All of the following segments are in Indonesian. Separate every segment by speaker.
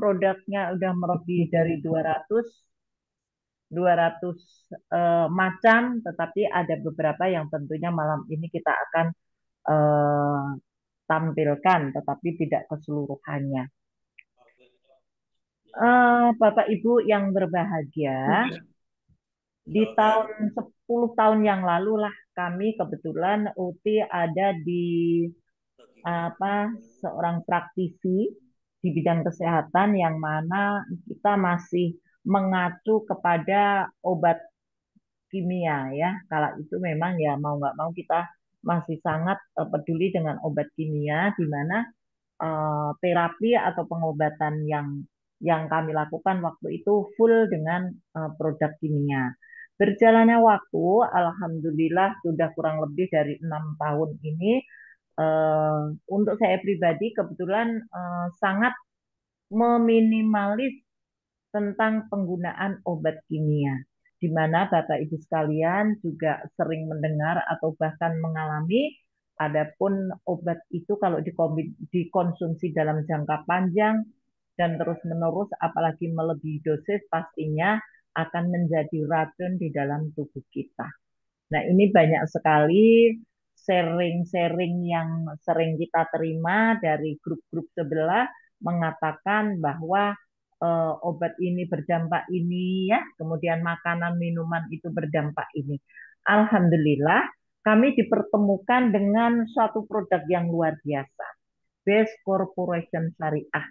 Speaker 1: produknya udah melebihi dari 200 macam, tetapi ada beberapa yang tentunya malam ini kita akan eh, tampilkan, tetapi tidak keseluruhannya. Bapak Ibu yang berbahagia, di tahun 10 tahun yang lalu lah kami kebetulan Uti ada di seorang praktisi di bidang kesehatan yang mana kita masih mengacu kepada obat kimia ya. Kala itu memang ya mau nggak mau kita masih sangat peduli dengan obat kimia di mana terapi atau pengobatan yang kami lakukan waktu itu full dengan produk kimia. Berjalannya waktu, alhamdulillah sudah kurang lebih dari 6 tahun ini. Untuk saya pribadi kebetulan sangat meminimalis tentang penggunaan obat kimia, di mana Bapak Ibu sekalian juga sering mendengar atau bahkan mengalami, adapun obat itu kalau dikonsumsi dalam jangka panjang dan terus-menerus, apalagi melebihi dosis, pastinya akan menjadi racun di dalam tubuh kita. Nah, ini banyak sekali sharing-sharing yang sering kita terima dari grup-grup sebelah mengatakan bahwa obat ini berdampak ini ya, kemudian makanan minuman itu berdampak ini. Alhamdulillah, kami dipertemukan dengan suatu produk yang luar biasa, Best Corporation Syariah,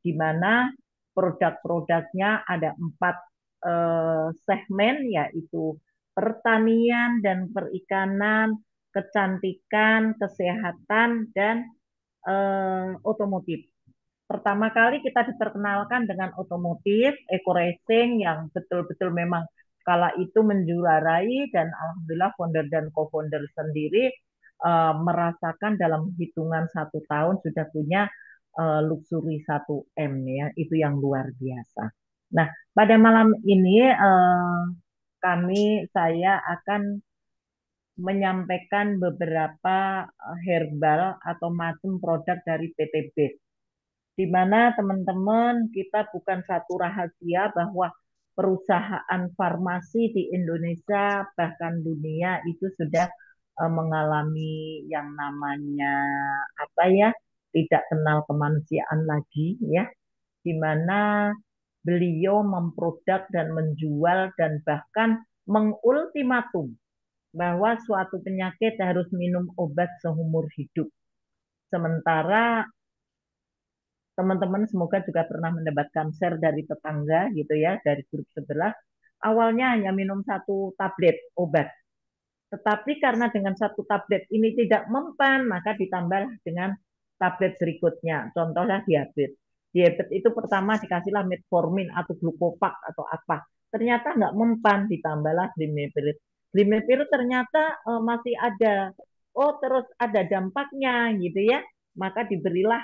Speaker 1: di mana produk-produknya ada 4 segmen, yaitu pertanian dan perikanan, kecantikan, kesehatan, dan otomotif. Pertama kali kita diperkenalkan dengan otomotif, eco racing yang betul-betul memang kala itu menjuarai, dan alhamdulillah founder dan co-founder sendiri merasakan dalam hitungan 1 tahun sudah punya luxury 1M ya, itu yang luar biasa. Nah, pada malam ini saya akan menyampaikan beberapa herbal atau macam produk dari PT Base, di mana teman-teman kita bukan satu rahasia bahwa perusahaan farmasi di Indonesia bahkan dunia itu sudah mengalami yang namanya apa ya, tidak kenal kemanusiaan lagi ya, di mana beliau memproduk dan menjual dan bahkan mengultimatum bahwa suatu penyakit harus minum obat seumur hidup. Sementara teman-teman semoga juga pernah mendapatkan share dari tetangga gitu ya, dari grup sebelah. Awalnya hanya minum 1 tablet obat. Tetapi karena dengan 1 tablet ini tidak mempan, maka ditambah dengan tablet berikutnya. Contohnya diabetes. Diabetes itu pertama dikasihlah metformin atau glukopak atau apa. Ternyata nggak mempan, ditambahlah glimepiride. Glimepiride ternyata masih ada. Oh, terus ada dampaknya gitu ya. Maka diberilah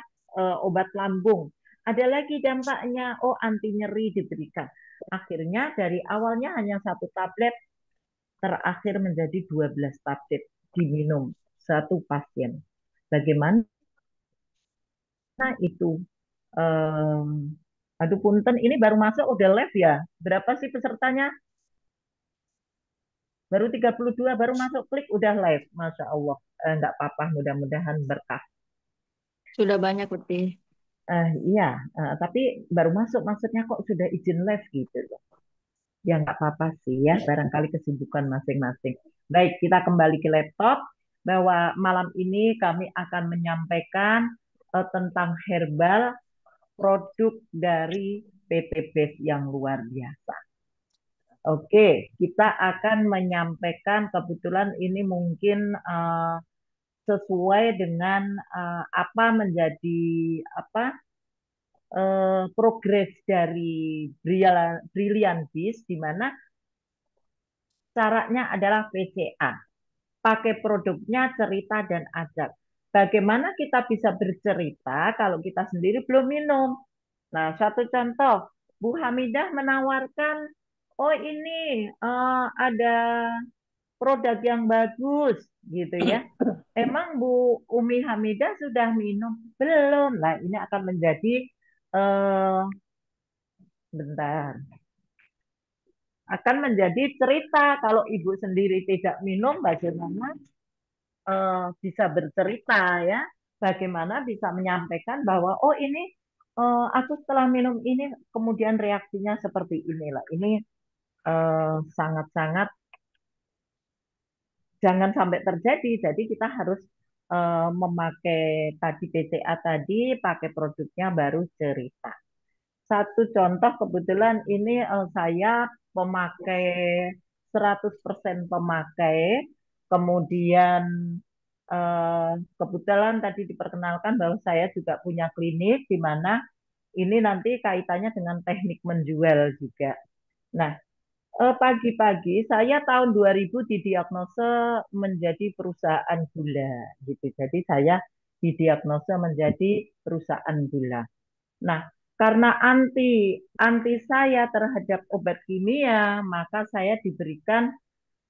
Speaker 1: obat lambung. Ada lagi dampaknya, oh anti nyeri diberikan. Akhirnya dari awalnya hanya 1 tablet, terakhir menjadi 12 tablet diminum satu pasien. Bagaimana itu? Um, Aduh punten, ini baru masuk udah live ya. Berapa sih pesertanya? Baru 32, baru masuk klik udah live. Masya Allah. Enggak apa-apa, mudah-mudahan berkah.
Speaker 2: Sudah banyak lebih.
Speaker 1: Iya, tapi baru masuk, maksudnya kok sudah izin live gitu loh. Ya nggak apa-apa sih ya, barangkali kesibukan masing-masing. Baik, kita kembali ke laptop, bahwa malam ini kami akan menyampaikan tentang herbal produk dari PT Base yang luar biasa. Oke, kita akan menyampaikan, kebetulan ini mungkin sesuai dengan apa menjadi apa progres dari Brilliant Beast, di mana caranya adalah PCA. Pakai produknya cerita dan ajak. Bagaimana kita bisa bercerita kalau kita sendiri belum minum? Nah, satu contoh, Bu Hamidah menawarkan, oh ini ada produk yang bagus, gitu ya. Emang Bu Umi Hamidah sudah minum? Belum. Nah, ini akan menjadi eh, bentar, akan menjadi cerita kalau ibu sendiri tidak minum bagaimana bisa bercerita ya, bagaimana bisa menyampaikan bahwa oh ini aku setelah minum ini kemudian reaksinya seperti inilah. Ini sangat-sangat jangan sampai terjadi. Jadi kita harus memakai tadi PCA tadi, pakai produknya baru cerita. Satu contoh kebetulan ini saya pemakai 100% pemakai, kemudian kebetulan tadi diperkenalkan bahwa saya juga punya klinik di mana ini nanti kaitannya dengan teknik menjual juga. Nah, pagi-pagi saya tahun 2000 didiagnosa menjadi perusahaan gula gitu. Jadi saya didiagnosa menjadi perusahaan gula. Nah, karena anti saya terhadap obat kimia, maka saya diberikan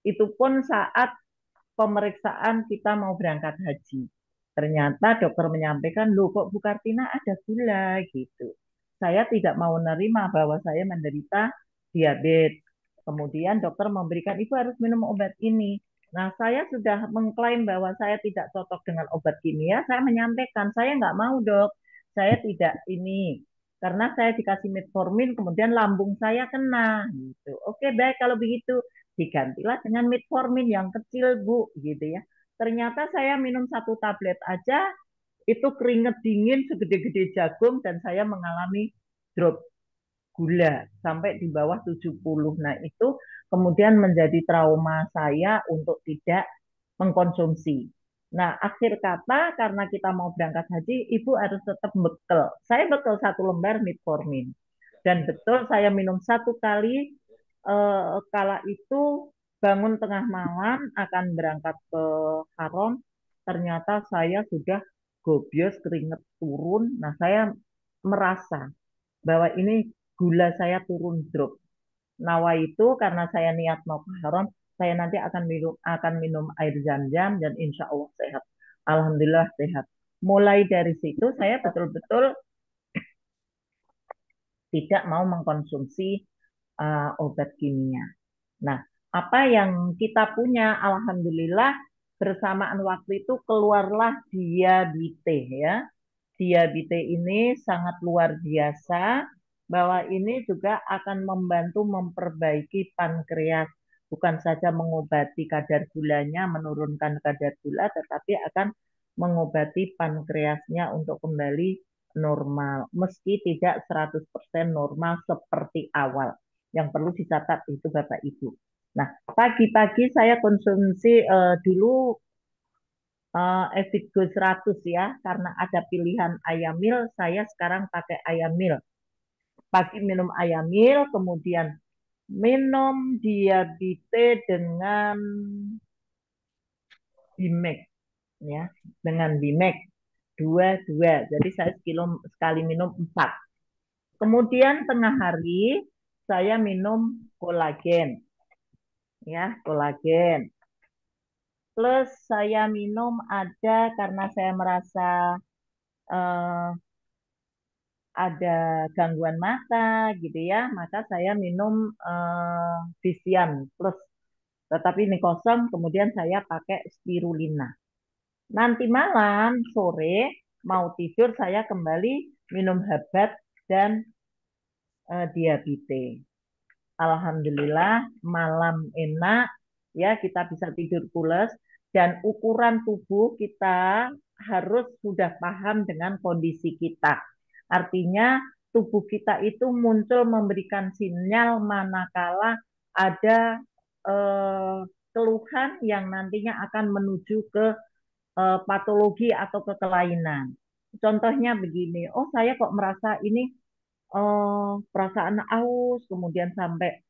Speaker 1: itu pun saat pemeriksaan kita mau berangkat haji. Ternyata dokter menyampaikan, loh kok Bu Kartina ada gula gitu. Saya tidak mau menerima bahwa saya menderita diabetes. Kemudian dokter memberikan, ibu harus minum obat ini. Nah, saya sudah mengklaim bahwa saya tidak cocok dengan obat kimia. Saya menyampaikan, saya nggak mau dok, saya tidak ini. Karena saya dikasih metformin, kemudian lambung saya kena. Gitu. Oke, baik kalau begitu digantilah dengan metformin yang kecil Bu gitu ya. Ternyata saya minum satu tablet aja itu keringet dingin segede-gede jagung dan saya mengalami drop gula sampai di bawah 70. Nah, itu kemudian menjadi trauma saya untuk tidak mengkonsumsi. Nah, akhir kata karena kita mau berangkat haji, ibu harus tetap bekel. Saya bekel satu lembar metformin. Dan betul saya minum satu kali, kala itu bangun tengah malam akan berangkat ke Haram, ternyata saya sudah gobios, keringet turun. Nah, saya merasa bahwa ini gula saya turun drop. Nawa itu karena saya niat mau ke Haram, saya nanti akan minum air zam-zam dan insya Allah sehat. Alhamdulillah sehat. Mulai dari situ saya betul-betul tidak mau mengkonsumsi obat kimia. Nah, apa yang kita punya, alhamdulillah bersamaan waktu itu keluarlah diabetes ya. Diabetes ini sangat luar biasa bahwa ini juga akan membantu memperbaiki pankreas, bukan saja mengobati kadar gulanya, menurunkan kadar gula, tetapi akan mengobati pankreasnya untuk kembali normal, meski tidak 100% normal seperti awal. Yang perlu dicatat itu Bapak Ibu. Nah, pagi-pagi saya konsumsi dulu Evigo 100 ya, karena ada pilihan ayamil, saya sekarang pakai ayamil. Pagi minum ayamil, kemudian minum diabetes dengan Bimek ya, dengan Bimek dua-dua. Jadi saya sekali minum 4. Kemudian tengah hari saya minum kolagen ya, kolagen. Plus saya minum ada karena saya merasa eh, ada gangguan mata gitu ya, maka saya minum Visian Plus. Tetapi ini kosong, kemudian saya pakai spirulina. Nanti malam, sore, mau tidur saya kembali minum habat dan diabetes. Alhamdulillah, malam enak, ya kita bisa tidur pules dan ukuran tubuh kita harus sudah paham dengan kondisi kita. Artinya tubuh kita itu muncul memberikan sinyal manakala ada eh, keluhan yang nantinya akan menuju ke patologi atau ke kelainan. Contohnya begini, oh saya kok merasa ini perasaan aus, kemudian sampai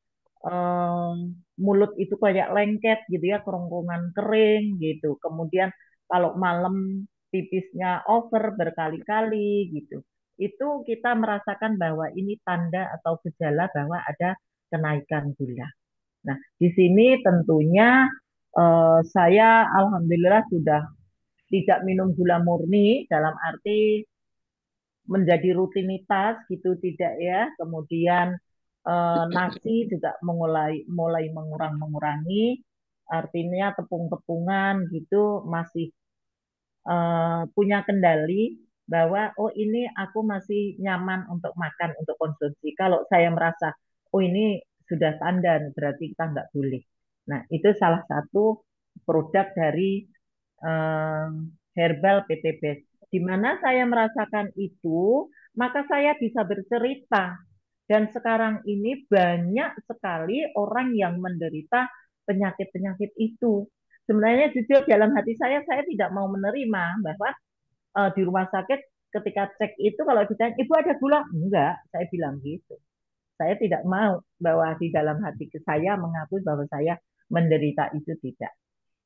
Speaker 1: eh, mulut itu kayak lengket gitu ya, kerongkongan kering gitu. Kemudian kalau malam pipisnya over berkali-kali gitu. Itu kita merasakan bahwa ini tanda atau gejala bahwa ada kenaikan gula. Nah, di sini tentunya saya alhamdulillah sudah tidak minum gula murni dalam arti menjadi rutinitas gitu tidak ya. Kemudian nasi juga mulai mulai mengurangi, artinya tepung-tepungan gitu masih punya kendali bahwa oh ini aku masih nyaman untuk makan untuk konsumsi. Kalau saya merasa oh ini sudah standar berarti kita nggak boleh. Nah itu salah satu produk dari eh, herbal PTB. Di mana saya merasakan itu, maka saya bisa bercerita. Dan sekarang ini banyak sekali orang yang menderita penyakit-penyakit itu. Sebenarnya jujur dalam hati saya tidak mau menerima bahwa di rumah sakit ketika cek itu kalau ditanya, ibu ada gula? Enggak, saya bilang gitu. Saya tidak mau bahwa di dalam hati saya mengakui bahwa saya menderita itu tidak.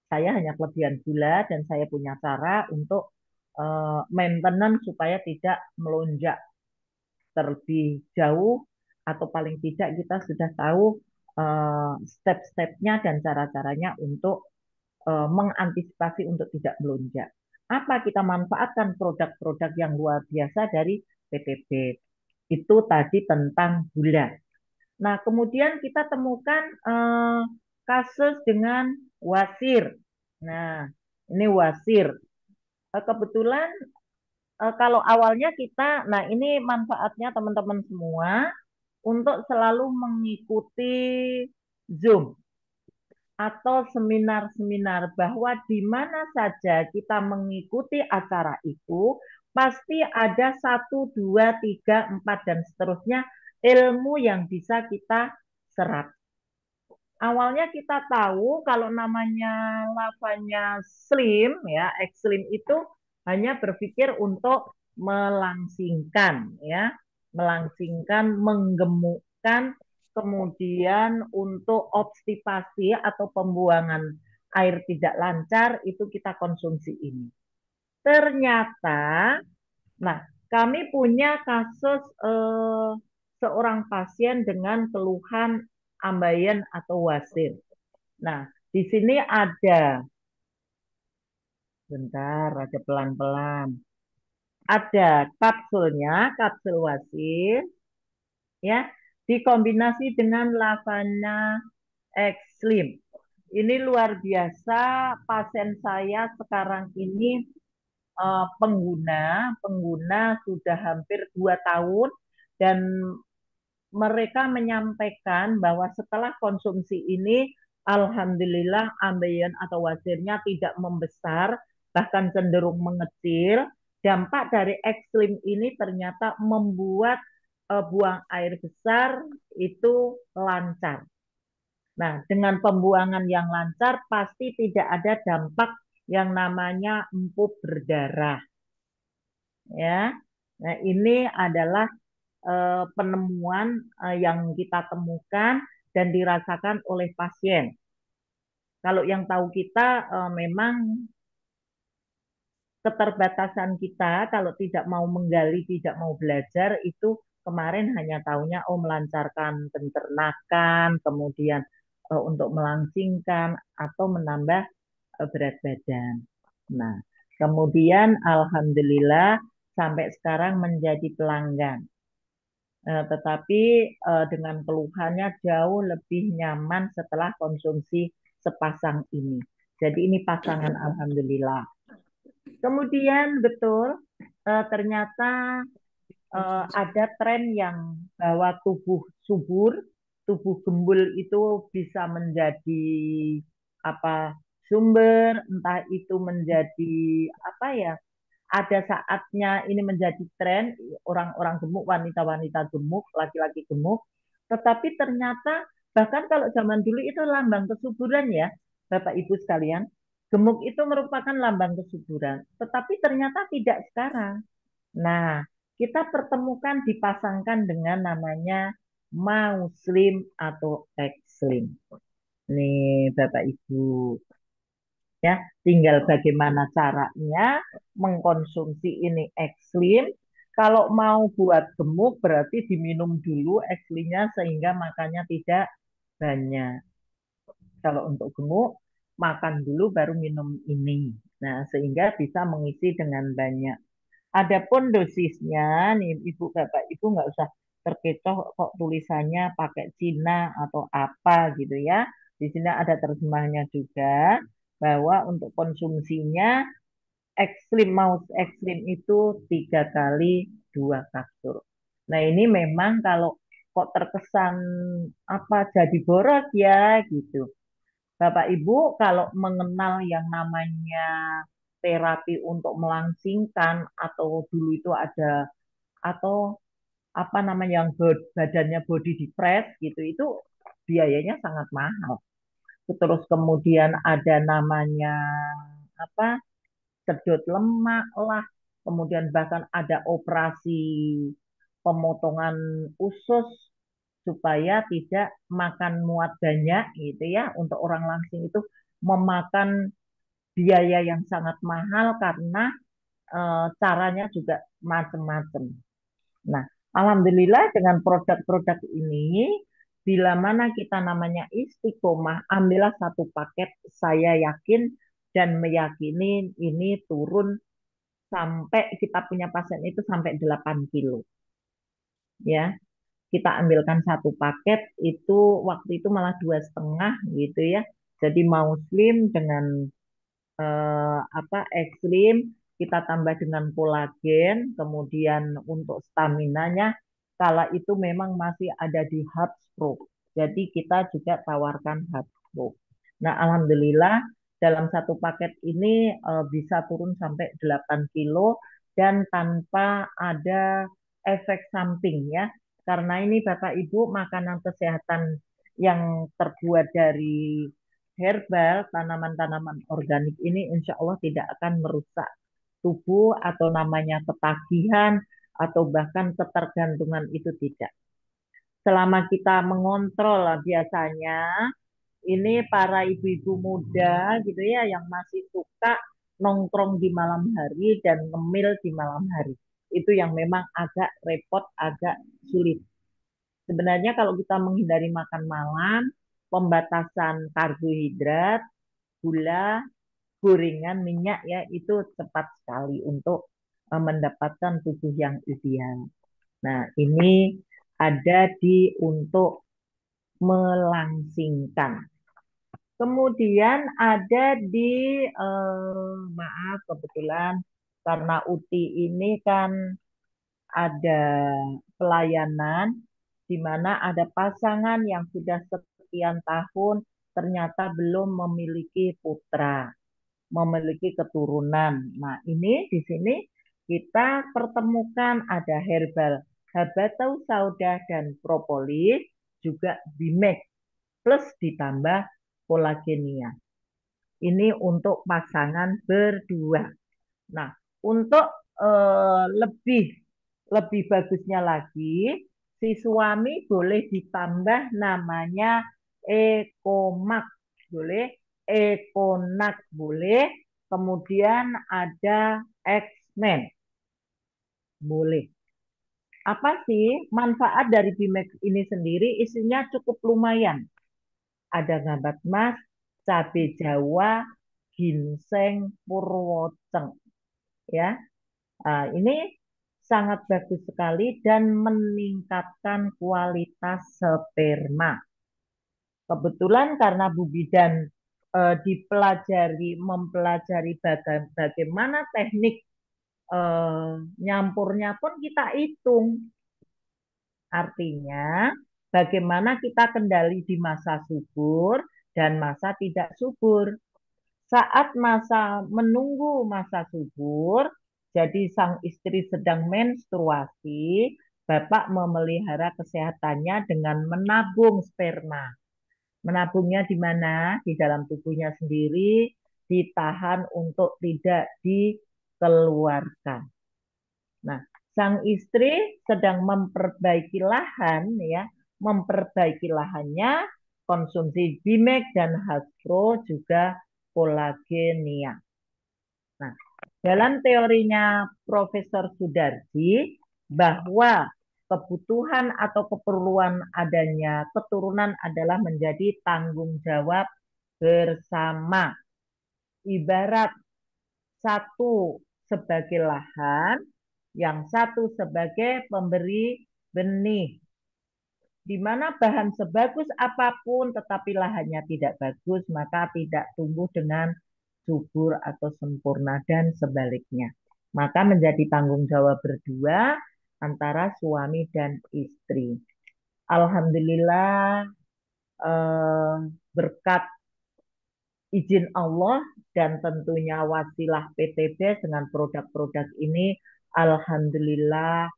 Speaker 1: Saya hanya kelebihan gula dan saya punya cara untuk maintenance supaya tidak melonjak terlebih jauh atau paling tidak kita sudah tahu step-stepnya dan cara-caranya untuk mengantisipasi untuk tidak melonjak. Apa kita manfaatkan produk-produk yang luar biasa dari PTB. Itu tadi tentang gula. Nah, kemudian kita temukan kasus dengan wasir. Nah, ini wasir. Kebetulan kalau awalnya kita, nah ini manfaatnya teman-teman semua untuk selalu mengikuti Zoom atau seminar-seminar bahwa di mana saja kita mengikuti acara itu, pasti ada satu, dua, tiga, empat, dan seterusnya ilmu yang bisa kita serap. Awalnya kita tahu kalau namanya lavanya slim, ya, ekstrim itu hanya berpikir untuk melangsingkan, ya, melangsingkan, menggemukkan, kemudian untuk obstipasi atau pembuangan air tidak lancar itu kita konsumsi ini. Ternyata, nah kami punya kasus seorang pasien dengan keluhan ambeien atau wasir. Nah, di sini ada, bentar, ada pelan-pelan. Ada kapsulnya, kapsul wasir, ya, dikombinasi dengan lavana X-Slim. Ini luar biasa, pasien saya sekarang ini pengguna, pengguna sudah hampir 2 tahun dan mereka menyampaikan bahwa setelah konsumsi ini, alhamdulillah ambeien atau wasirnya tidak membesar, bahkan cenderung mengecil. Dampak dari ekstrim ini ternyata membuat buang air besar itu lancar. Nah, dengan pembuangan yang lancar pasti tidak ada dampak yang namanya empup berdarah. Ya, nah ini adalah penemuan yang kita temukan dan dirasakan oleh pasien. Kalau yang tahu kita memang keterbatasan kita kalau tidak mau menggali, tidak mau belajar itu kemarin hanya tahunya oh melancarkan pencernakan, kemudian untuk melangsingkan atau menambah berat badan. Nah, kemudian alhamdulillah sampai sekarang menjadi pelanggan. Tetapi dengan keluhannya jauh lebih nyaman setelah konsumsi sepasang ini. Jadi ini pasangan alhamdulillah. Kemudian betul ternyata ada tren yang bahwa tubuh subur, tubuh gembul itu bisa menjadi apa sumber, entah itu menjadi apa ya ada saatnya ini menjadi tren orang-orang gemuk, wanita-wanita gemuk, laki-laki gemuk. Tetapi ternyata bahkan kalau zaman dulu itu lambang kesuburan ya, Bapak Ibu sekalian. Gemuk itu merupakan lambang kesuburan. Tetapi ternyata tidak sekarang. Nah, kita pertemukan dipasangkan dengan namanya mau slim atau X-slim. Nih Bapak Ibu. Ya, tinggal bagaimana caranya mengkonsumsi ini ekstrim. Kalau mau buat gemuk berarti diminum dulu ekstrimnya sehingga makannya tidak banyak. Kalau untuk gemuk makan dulu baru minum ini. Nah, sehingga bisa mengisi dengan banyak. Adapun dosisnya nih Ibu Bapak Ibu nggak usah terkecoh kok tulisannya pakai Cina atau apa gitu ya. Di sini ada terjemahnya juga bahwa untuk konsumsinya ekstrim mouse ekstrim itu 3 kali 2 kapsul. Nah ini memang kalau kok terkesan apa jadi boros ya gitu. Bapak Ibu kalau mengenal yang namanya terapi untuk melangsingkan atau dulu itu ada atau apa namanya yang badannya body depress gitu itu biayanya sangat mahal. Terus kemudian ada namanya apa sedot lemak lah, kemudian bahkan ada operasi pemotongan usus supaya tidak makan muat banyak gitu ya. Untuk orang langsing itu memakan biaya yang sangat mahal karena caranya juga macam-macam. Nah, alhamdulillah dengan produk-produk ini, bila mana kita namanya istiqomah, ambillah satu paket, saya yakin dan meyakini ini turun sampai kita punya pasien itu sampai 8 kilo. Ya, kita ambilkan satu paket itu waktu itu malah 2,5 gitu ya. Jadi mau slim dengan apa ekstrim, kita tambah dengan kolagen, kemudian untuk staminanya, kala itu memang masih ada di Hubs Pro. Jadi kita juga tawarkan Hubs Pro. Nah, alhamdulillah dalam satu paket ini bisa turun sampai 8 kilo dan tanpa ada efek samping ya. Karena ini Bapak Ibu makanan kesehatan yang terbuat dari herbal, tanaman-tanaman organik ini insya Allah tidak akan merusak tubuh atau namanya ketagihan atau bahkan ketergantungan itu tidak. Selama kita mengontrol biasanya ini para ibu-ibu muda gitu ya yang masih suka nongkrong di malam hari dan ngemil di malam hari. Itu yang memang agak repot, agak sulit. Sebenarnya kalau kita menghindari makan malam, pembatasan karbohidrat, gula, gorengan, minyak ya itu cepat sekali untuk mendapatkan tubuh yang ideal. Nah, ini ada di untuk melangsingkan. Kemudian ada di maaf kebetulan karena UTI ini kan ada pelayanan di mana ada pasangan yang sudah sekian tahun ternyata belum memiliki putra, memiliki keturunan. Nah, ini di sini kita pertemukan ada herbal habatau sauda dan propolis, juga bimek plus ditambah kolagenia. Ini untuk pasangan berdua. Nah, untuk lebih lebih bagusnya lagi, si suami boleh ditambah namanya ekomak, boleh ekonak, boleh. Kemudian ada X-Men, boleh. Apa sih manfaat dari Bimex ini sendiri? Isinya cukup lumayan. Ada ngabat mas, cabai Jawa, ginseng, purwoceng. Ya, ini sangat bagus sekali dan meningkatkan kualitas sperma. Kebetulan karena Bu Bidan mempelajari bagaimana teknik nyampurnya pun kita hitung. Artinya bagaimana kita kendali di masa subur dan masa tidak subur. Saat masa menunggu masa subur, jadi sang istri sedang menstruasi, Bapak memelihara kesehatannya dengan menabung sperma. Menabungnya di mana? Di dalam tubuhnya sendiri, ditahan untuk tidak dikeluarkan. Nah, sang istri sedang memperbaiki lahan ya, memperbaiki lahannya, konsumsi Bimek dan Hasbro juga kolagenia. Nah, dalam teorinya Profesor Sudarji bahwa kebutuhan atau keperluan adanya keturunan adalah menjadi tanggung jawab bersama. Ibarat satu sebagai lahan, yang satu sebagai pemberi benih. Di mana bahan sebagus apapun tetapi lahannya tidak bagus, maka tidak tumbuh dengan subur atau sempurna dan sebaliknya. Maka menjadi tanggung jawab berdua antara suami dan istri. Alhamdulillah eh, berkat izin Allah dan tentunya wasilah PTB dengan produk-produk ini, alhamdulillah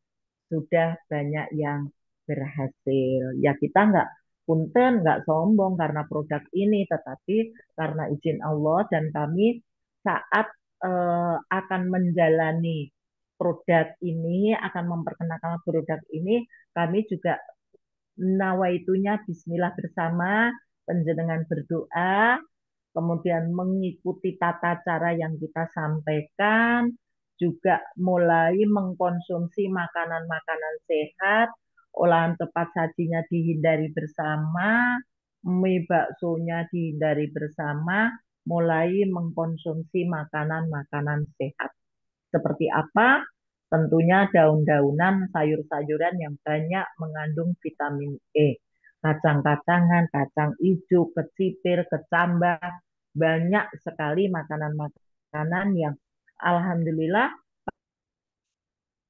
Speaker 1: sudah banyak yang berhasil. Ya kita nggak punten, nggak sombong karena produk ini, tetapi karena izin Allah dan kami saat akan menjalani produk ini, akan memperkenalkan produk ini, kami juga nawaitunya Bismillah bersama, penjenengan berdoa, kemudian mengikuti tata cara yang kita sampaikan, juga mulai mengkonsumsi makanan-makanan sehat, olahan tepat sajinya dihindari bersama, mie baksonya dihindari bersama, mulai mengkonsumsi makanan-makanan sehat. Seperti apa? Tentunya daun-daunan, sayur-sayuran yang banyak mengandung vitamin E. Kacang-kacangan, kacang hijau, kecipir, kecambah, banyak sekali makanan-makanan yang alhamdulillah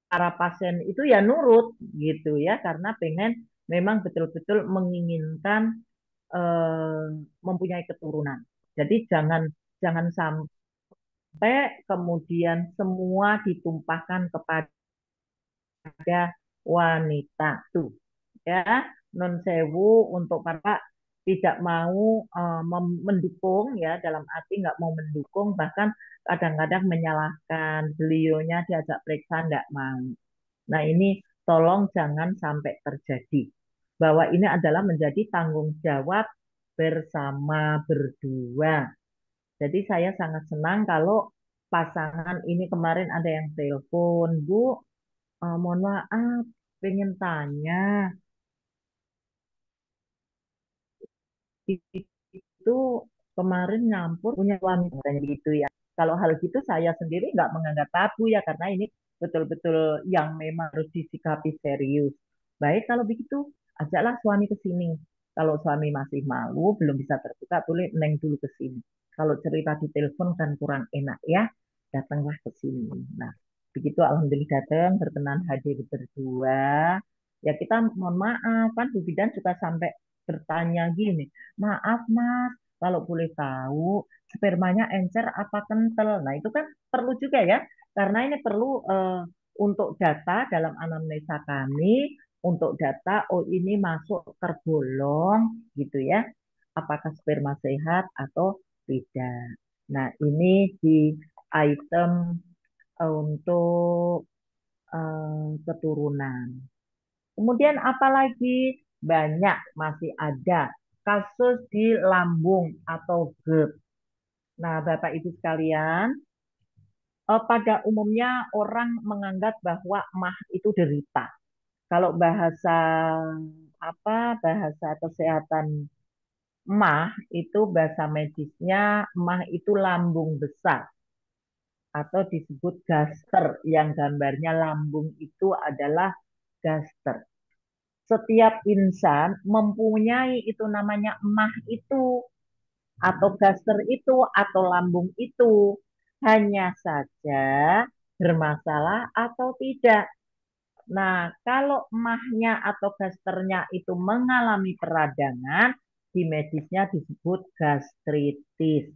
Speaker 1: para pasien itu ya nurut gitu ya karena pengen memang betul-betul menginginkan eh, mempunyai keturunan. Jadi jangan jangan sampai kemudian semua ditumpahkan kepada wanita tuh ya non sewu untuk para tidak mau mendukung ya dalam arti nggak mau mendukung bahkan kadang-kadang menyalahkan beliaunya diajak periksa nggak mau. Nah ini tolong jangan sampai terjadi bahwa ini adalah menjadi tanggung jawab bersama berdua. Jadi saya sangat senang kalau pasangan ini kemarin ada yang telepon, Bu, mohon maaf, pengen tanya, itu kemarin nyampur punya suami katanya gitu ya. Kalau hal gitu saya sendiri nggak menganggap tabu ya karena ini betul-betul yang memang harus disikapi serius. Baik kalau begitu, ajaklah suami ke sini. Kalau suami masih malu, belum bisa terbuka, boleh neng dulu ke sini. Kalau cerita di telepon kan kurang enak ya, datanglah ke sini. Nah, begitu alhamdulillah datang, berkenan hadir berdua. Ya kita mohon maaf kan Bu Bidan juga sampai bertanya gini, maaf Mas, kalau boleh tahu spermanya encer apa kental. Nah, itu kan perlu juga ya, karena ini perlu untuk data dalam anamnesa kami, untuk data oh ini masuk tergolong gitu ya. Apakah sperma sehat atau tidak. Nah, ini di item untuk keturunan. Kemudian apalagi banyak masih ada kasus di lambung atau GERD. Nah, Bapak Ibu sekalian, pada umumnya orang menganggap bahwa mah itu derita. Kalau bahasa bahasa kesehatan mah itu bahasa medisnya mah itu lambung besar atau disebut gaster yang gambarnya lambung itu adalah gaster. Setiap insan mempunyai itu namanya emah itu atau gaster itu atau lambung itu hanya saja bermasalah atau tidak. Nah, kalau emahnya atau gasternya itu mengalami peradangan, di medisnya disebut gastritis.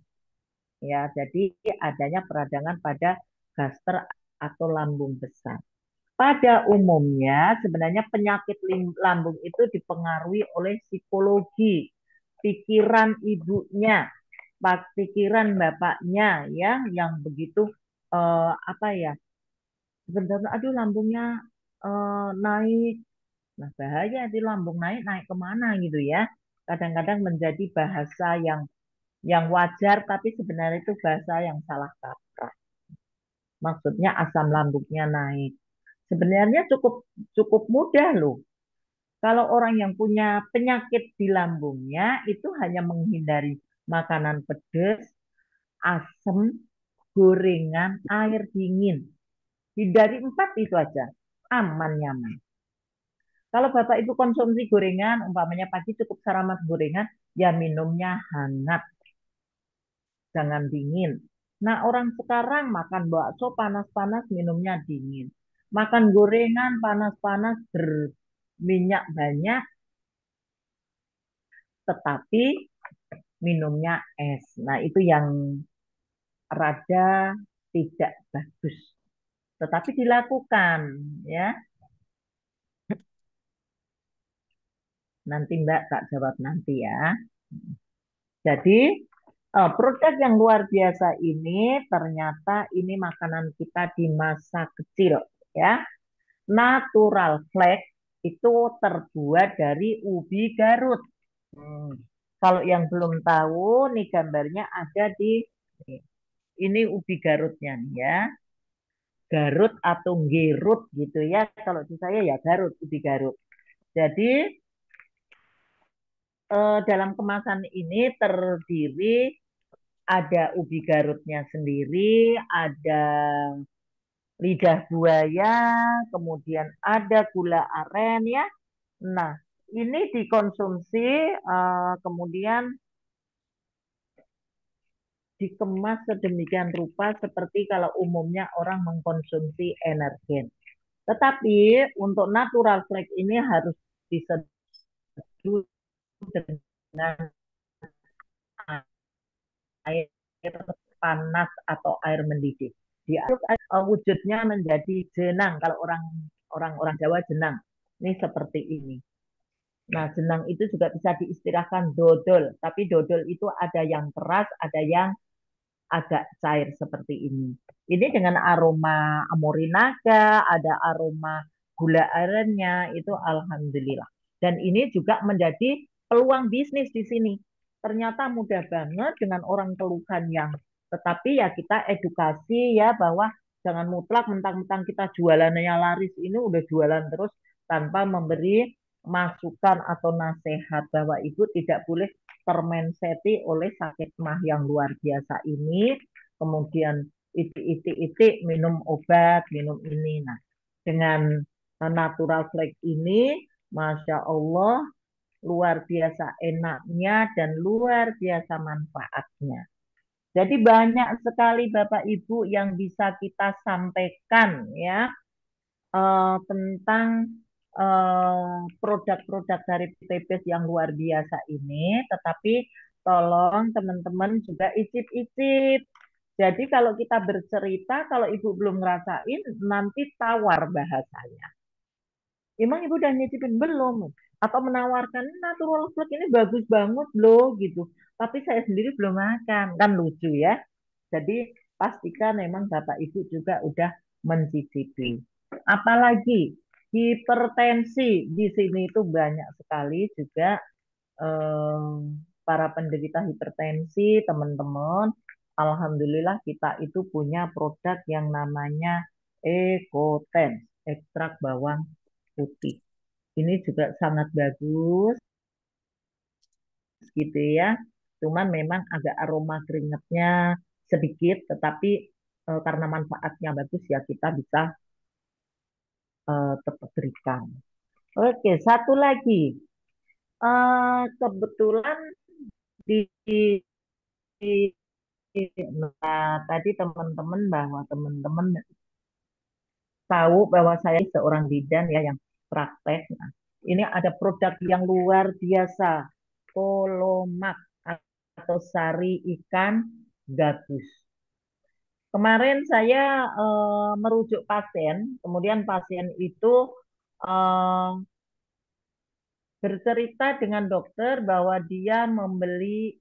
Speaker 1: Ya, jadi adanya peradangan pada gaster atau lambung besar. Pada umumnya sebenarnya penyakit lambung itu dipengaruhi oleh psikologi, pikiran ibunya, pikiran bapaknya ya yang begitu apa ya sebentar aduh lambungnya naik. Nah bahaya di lambung naik naik kemana gitu ya. Kadang-kadang menjadi bahasa yang wajar tapi sebenarnya itu bahasa yang salah kaprah. Maksudnya asam lambungnya naik. Sebenarnya cukup cukup mudah loh. Kalau orang yang punya penyakit di lambungnya itu hanya menghindari makanan pedas, asam, gorengan, air dingin. Hindari empat itu aja. Aman, nyaman. Kalau Bapak Ibu konsumsi gorengan, umpamanya pagi cukup sarapan gorengan, ya minumnya hangat, jangan dingin. Nah, orang sekarang makan bakso panas-panas, minumnya dingin. Makan gorengan panas-panas, berminyak banyak, tetapi minumnya es. Nah, itu yang rada tidak bagus. Tetapi dilakukan, ya. Nanti Mbak tak jawab nanti ya. Jadi produk yang luar biasa ini ternyata ini makanan kita di masa kecil ya. Natural Flag itu terbuat dari ubi Garut. Hmm. Kalau yang belum tahu, nih gambarnya ada di ini ubi Garutnya nih ya. Garut atau Gerut gitu ya. Kalau di saya ya Garut, ubi Garut. Jadi dalam kemasan ini terdiri ada ubi Garutnya sendiri, ada lidah buaya, kemudian ada gula aren ya. Nah, ini dikonsumsi kemudian dikemas sedemikian rupa seperti kalau umumnya orang mengkonsumsi energen. Tetapi untuk natural flag ini harus diseduh dengan air panas atau air mendidih. Diaduk wujudnya menjadi jenang kalau orang Jawa jenang. Ini seperti ini. Nah, jenang itu juga bisa diistilahkan dodol, tapi dodol itu ada yang keras, ada yang agak cair seperti ini. Ini dengan aroma amorinaga, ada aroma gula arennya, itu alhamdulillah. Dan ini juga menjadi peluang bisnis di sini. Ternyata mudah banget dengan orang keluhan yang, tetapi ya kita edukasi ya bahwa jangan mutlak mentang-mentang kita jualannya laris ini udah jualan terus tanpa memberi masukan atau nasihat bahwa ibu tidak boleh termenseti oleh sakit mah yang luar biasa ini, kemudian itik-itik minum obat, minum ini. Nah, dengan natural flag ini, Masya Allah, luar biasa enaknya dan luar biasa manfaatnya. Jadi banyak sekali Bapak Ibu yang bisa kita sampaikan ya tentang produk-produk dari PTBS yang luar biasa ini, tetapi tolong teman-teman juga icip-icip. Jadi kalau kita bercerita, kalau ibu belum ngerasain, nanti tawar bahasanya. Emang ibu udah nyicipin belum? Atau menawarkan natural food ini bagus banget loh gitu. Tapi saya sendiri belum makan, kan lucu ya. Jadi pastikan memang Bapak Ibu juga udah mencicipi. Apalagi hipertensi di sini itu banyak sekali juga eh, para penderita hipertensi, teman-teman. Alhamdulillah kita itu punya produk yang namanya Ekoten, ekstrak bawang putih. Ini juga sangat bagus gitu ya. Cuman memang agak aroma keringatnya sedikit, tetapi karena manfaatnya bagus ya kita bisa tetap berikan. Oke, satu lagi. Kebetulan di, nah, tadi teman-teman bahwa teman-teman tahu bahwa saya seorang bidan ya yang praktek. Nah, ini ada produk yang luar biasa, Kolomak atau sari ikan gabus. Kemarin saya merujuk pasien, kemudian pasien itu eh, bercerita dengan dokter bahwa dia membeli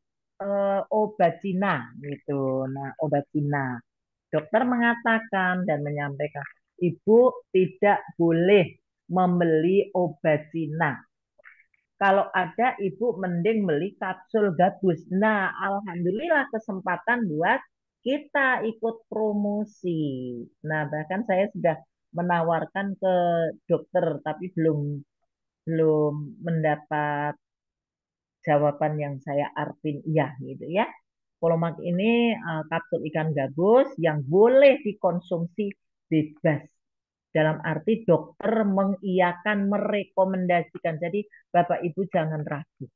Speaker 1: obat Cina gitu. Nah, obat Cina. Dokter mengatakan dan menyampaikan, Ibu tidak boleh membeli obat Cina. Kalau ada, Ibu mending beli kapsul gabus. Nah, alhamdulillah kesempatan buat kita ikut promosi. Nah, bahkan saya sudah menawarkan ke dokter, tapi belum belum mendapat jawaban yang saya artin iya gitu ya. Polomak ini kapsul ikan gabus yang boleh dikonsumsi bebas. Dalam arti dokter mengiyakan, merekomendasikan. Jadi Bapak Ibu jangan ragu.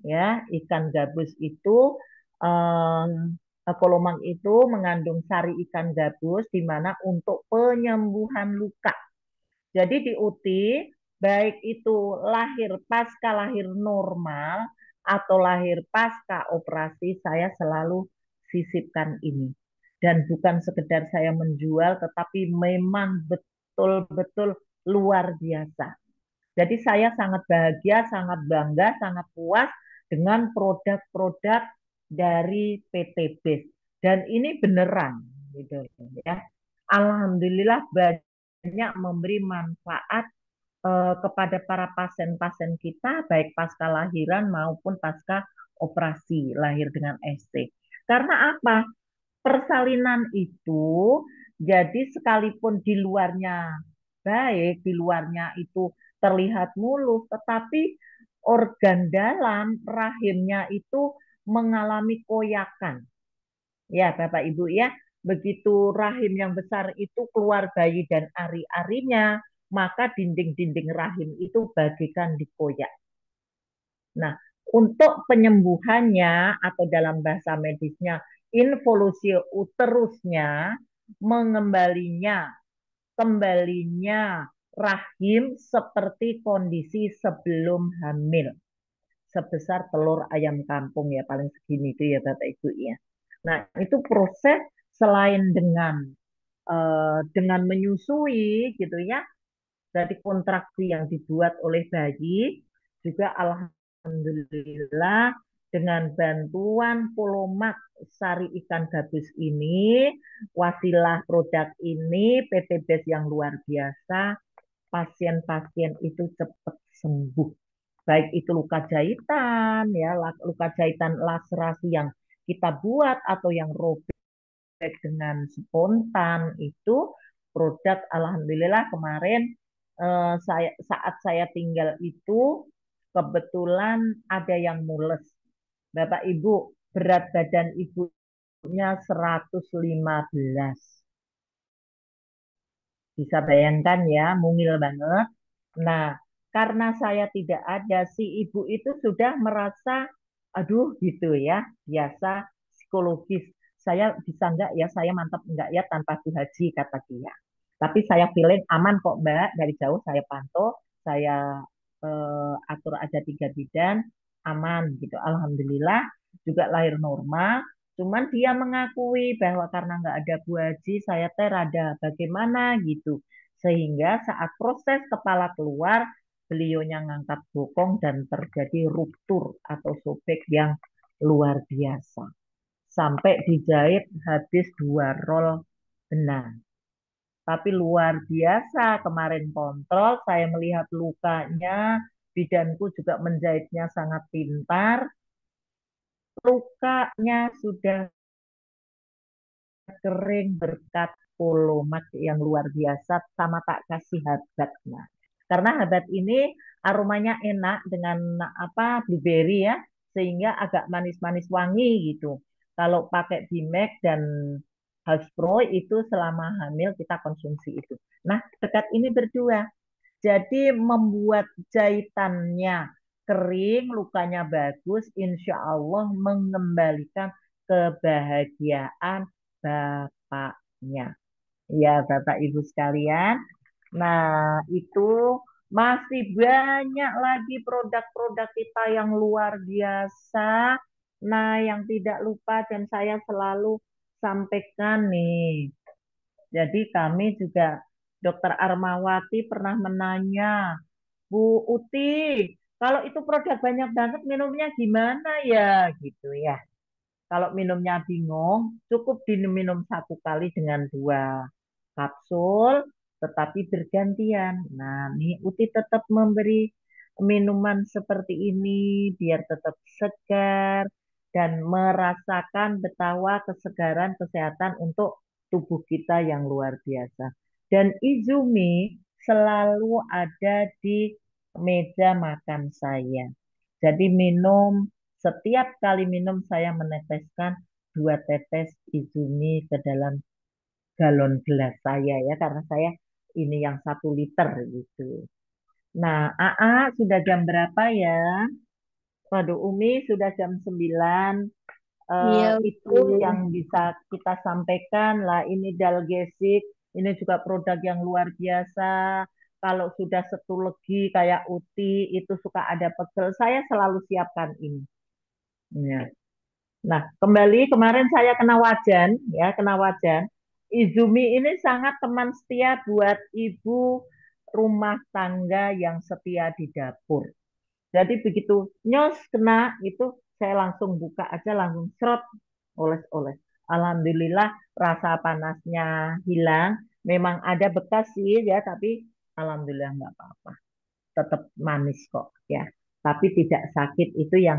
Speaker 1: Ya, ikan gabus itu kolomang itu mengandung sari ikan gabus di mana untuk penyembuhan luka. Jadi di UTI baik itu lahir pasca lahir normal atau lahir pasca operasi saya selalu sisipkan ini. Dan bukan sekedar saya menjual tetapi memang betul-betul luar biasa. Jadi saya sangat bahagia, sangat bangga, sangat puas dengan produk-produk dari PT BES. Dan ini beneran, gitu ya. Alhamdulillah banyak memberi manfaat kepada para pasien-pasien kita, baik pasca lahiran maupun pasca operasi lahir dengan ST. Karena apa? Persalinan itu, jadi sekalipun di luarnya baik, di luarnya itu terlihat mulus, tetapi organ dalam rahimnya itu mengalami koyakan. Ya, Bapak Ibu ya, begitu rahim yang besar itu keluar bayi dan ari-arinya, maka dinding-dinding rahim itu bagikan dikoyak. Nah, untuk penyembuhannya atau dalam bahasa medisnya involusi uterusnya mengembalinya kembalinya rahim seperti kondisi sebelum hamil sebesar telur ayam kampung ya paling segini itu ya Bapak Ibu ya. Nah, itu proses selain dengan menyusui gitu ya, dari kontraksi yang dibuat oleh bayi juga alhamdulillah dengan bantuan Polomak sari ikan gabus ini, wasilah produk ini, PT BES yang luar biasa, pasien-pasien itu cepat sembuh. Baik itu luka jahitan, ya, luka jahitan laserasi yang kita buat atau yang robek dengan spontan itu produk alhamdulillah kemarin saat saya tinggal itu kebetulan ada yang mules. Bapak Ibu, berat badan ibunya 115. Bisa bayangkan ya, mungil banget. Nah, karena saya tidak ada, si ibu itu sudah merasa, aduh gitu ya, biasa psikologis. Saya bisa enggak ya, saya mantap enggak ya tanpa Bu Haji, kata dia. Tapi saya feeling aman kok Mbak, dari jauh saya pantau, saya atur aja 3 bidan, aman gitu. Alhamdulillah, juga lahir normal. Cuman dia mengakui bahwa karena nggak ada Bu Haji, saya teh rada bagaimana gitu. Sehingga saat proses kepala keluar, beliaunya ngangkat bokong dan terjadi ruptur atau sobek yang luar biasa. Sampai dijahit habis 2 roll benang. Tapi luar biasa, kemarin kontrol, saya melihat lukanya, bidanku juga menjahitnya sangat pintar. Lukanya sudah kering berkat polomak yang luar biasa sama tak kasih habatnya. Karena habat ini aromanya enak dengan apa blueberry ya, sehingga agak manis-manis wangi gitu. Kalau pakai Bimek dan House Pro itu selama hamil kita konsumsi itu. Nah, dekat ini berdua. Jadi membuat jahitannya kering, lukanya bagus, insya Allah mengembalikan kebahagiaan bapaknya. Ya, Bapak Ibu sekalian. Nah, itu masih banyak lagi produk-produk kita yang luar biasa. Nah, yang tidak lupa dan saya selalu sampaikan nih. Jadi kami juga Dokter Armawati pernah menanya, Bu Uti, kalau itu produk banyak banget minumnya gimana ya? Gitu ya. Kalau minumnya bingung, cukup diminum 1 kali dengan 2 kapsul, tetapi bergantian. Nah, nih Uti tetap memberi minuman seperti ini biar tetap segar dan merasakan betapa kesegaran kesehatan untuk tubuh kita yang luar biasa. Dan Izumi selalu ada di meja makan saya. Jadi setiap kali minum saya meneteskan 2 tetes Izumi ke dalam galon gelas saya ya, karena saya ini yang 1 liter gitu. Nah, AA sudah jam berapa ya? Waduh, Umi sudah jam 9.
Speaker 2: Iya,
Speaker 1: Itu
Speaker 2: Uti.
Speaker 1: yang bisa kita sampaikan lah. Ini Dalgesic, ini juga produk yang luar biasa. Kalau sudah satu legi kayak Uti itu suka ada pegel, saya selalu siapkan ini. Ya. Nah, kembali kemarin saya kena wajan, ya kena wajan. Izumi ini sangat teman setia buat ibu rumah tangga yang setia di dapur. Jadi begitu nyos kena itu saya langsung buka aja langsung serot oles-oles. Alhamdulillah rasa panasnya hilang. Memang ada bekas sih ya, tapi alhamdulillah nggak apa-apa. Tetap manis kok ya. Tapi tidak sakit itu yang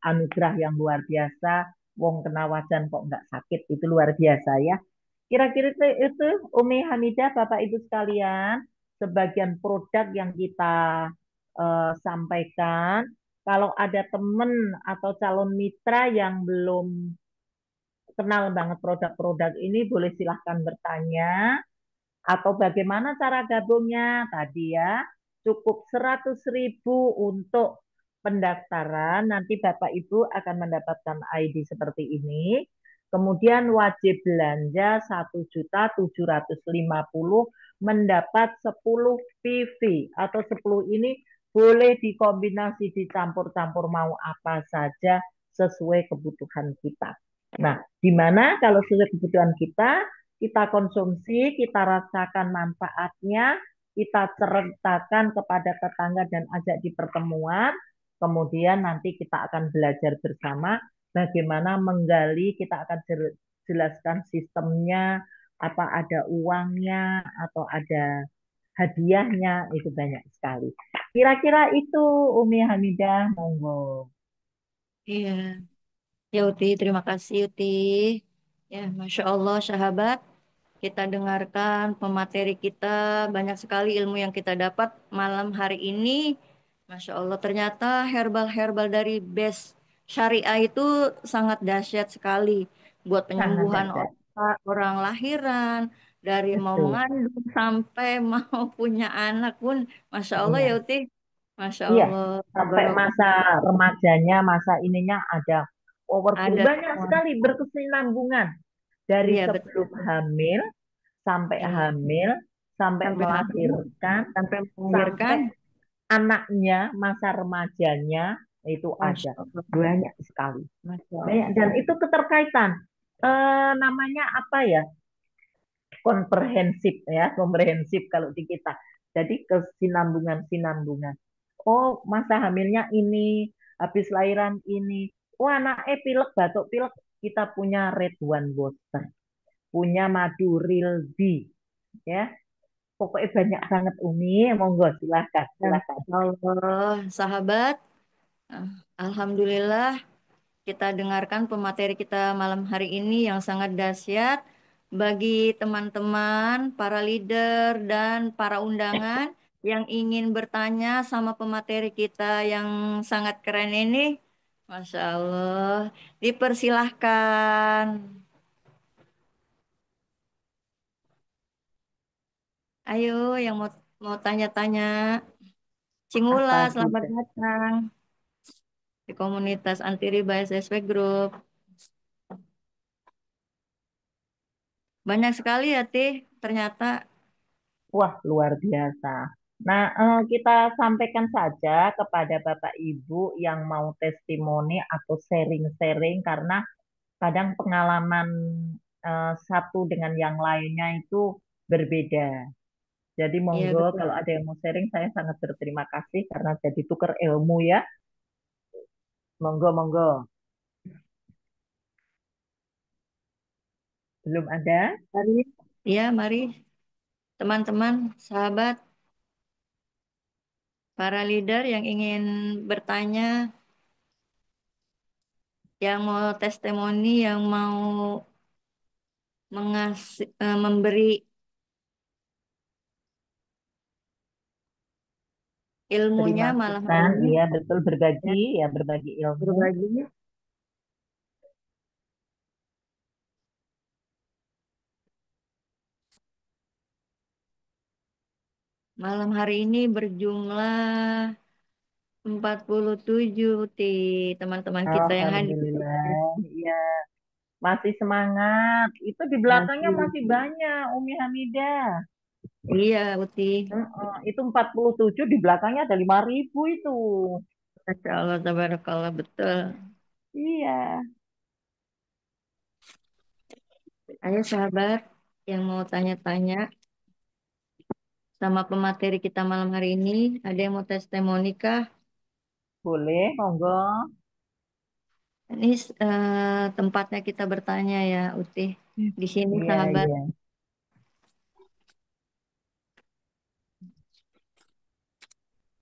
Speaker 1: anugerah yang luar biasa. Wong kena wajan kok nggak sakit itu luar biasa ya. Kira-kira itu Umi Hamidah, Bapak Ibu sekalian, sebagian produk yang kita sampaikan. Kalau ada teman atau calon mitra yang belum kenal banget produk-produk ini, boleh silahkan bertanya. Atau bagaimana cara gabungnya? Tadi ya, cukup 100.000 untuk pendaftaran. Nanti Bapak Ibu akan mendapatkan ID seperti ini. Kemudian wajib belanja 1.750.000 mendapat 10 PV atau 10 ini boleh dikombinasi dicampur-campur mau apa saja sesuai kebutuhan kita. Nah, di mana kalau sesuai kebutuhan kita konsumsi, kita rasakan manfaatnya, kita ceritakan kepada tetangga dan ajak di pertemuan, kemudian nanti kita akan belajar bersama bagaimana menggali, kita akan jelaskan sistemnya, apa ada uangnya atau ada hadiahnya, itu banyak sekali. Kira-kira itu Umi Hamidah, monggo.
Speaker 2: Iya. Ya, Uti. Terima kasih, Uti. Ya, Masya Allah, sahabat. Kita dengarkan pemateri kita. Banyak sekali ilmu yang kita dapat malam hari ini. Masya Allah, ternyata herbal-herbal dari base syariah itu sangat dahsyat sekali. Buat
Speaker 1: Sangat
Speaker 2: penyembuhan
Speaker 1: dahsyat.
Speaker 2: orang lahiran. Dari mau
Speaker 1: Betul.
Speaker 2: mengandung sampai mau punya anak pun. Masya Allah ya,
Speaker 1: Iya.
Speaker 2: Uti. Masya
Speaker 1: Iya,
Speaker 2: Allah.
Speaker 1: sampai
Speaker 2: Barokah.
Speaker 1: masa remajanya, masa ininya ada powerful.
Speaker 2: Ada
Speaker 1: Banyak
Speaker 2: semua.
Speaker 1: sekali berkesinambungan. Dari
Speaker 2: Iya,
Speaker 1: sebelum
Speaker 2: betul.
Speaker 1: hamil,
Speaker 2: Iya.
Speaker 1: hamil, sampai
Speaker 2: Sampai hamil,
Speaker 1: melahirkan,
Speaker 2: sampai melahirkan.
Speaker 1: sampai anaknya, masa remajanya, itu
Speaker 2: Masya
Speaker 1: ada.
Speaker 2: Allah.
Speaker 1: Banyak sekali.
Speaker 2: Masya
Speaker 1: Banyak.
Speaker 2: Allah.
Speaker 1: Dan itu keterkaitan. Namanya apa ya? Komprehensif ya, komprehensif kalau di kita. Jadi kesinambungan-sinambungan. Oh, masa hamilnya ini, habis lahiran ini. Oh, anaknya pilek, batuk pilek. Kita punya Ridwan Water, punya madu Real D, ya. Pokoknya banyak banget Umi. Monggo silahkan,
Speaker 2: Dan
Speaker 1: silahkan.
Speaker 2: Allah, sahabat, eh, Alhamdulillah kita dengarkan pemateri kita malam hari ini yang sangat dahsyat bagi teman-teman, para leader, dan para undangan yang ingin bertanya sama pemateri kita yang sangat keren ini. Masya Allah, dipersilahkan. Ayo yang mau tanya-tanya. Cingula,
Speaker 1: Apa
Speaker 2: selamat
Speaker 1: gitu?
Speaker 2: datang di komunitas anti riba SSW Group. Banyak sekali ya, Tih, ternyata.
Speaker 1: Wah, luar biasa. Nah, kita sampaikan saja kepada Bapak Ibu yang mau testimoni atau sharing-sharing karena kadang pengalaman satu dengan yang lainnya itu berbeda. Jadi
Speaker 2: Iya,
Speaker 1: monggo
Speaker 2: betul.
Speaker 1: kalau ada yang mau sharing saya sangat berterima kasih karena jadi tuker ilmu ya. Monggo monggo. Belum ada?
Speaker 2: Mari. Iya, mari. Teman-teman, sahabat, para leader yang ingin bertanya, yang mau testimoni, yang mau memberi ilmunya malam hari
Speaker 1: Dimasukan,
Speaker 2: ini,
Speaker 1: iya betul
Speaker 2: ya,
Speaker 1: berbagi ya berbagi ilmu.
Speaker 2: berbagi. malam hari ini berjumlah 47 teman-teman kita yang hadir.
Speaker 1: Alhamdulillah, iya. Masih semangat. Itu di belakangnya
Speaker 2: Masih.
Speaker 1: masih banyak, Umi Hamidah.
Speaker 2: Iya, Uti.
Speaker 1: Itu 47 di belakangnya ada 5.000 itu.
Speaker 2: Masya Allah, tabarakallah, betul.
Speaker 1: Iya,
Speaker 2: Ayo sahabat yang mau tanya-tanya sama pemateri kita malam hari ini, ada yang mau testimoni kah?
Speaker 1: boleh, monggo.
Speaker 2: Ini tempatnya kita bertanya ya, Uti. Di sini
Speaker 1: Iya,
Speaker 2: sahabat.
Speaker 1: iya.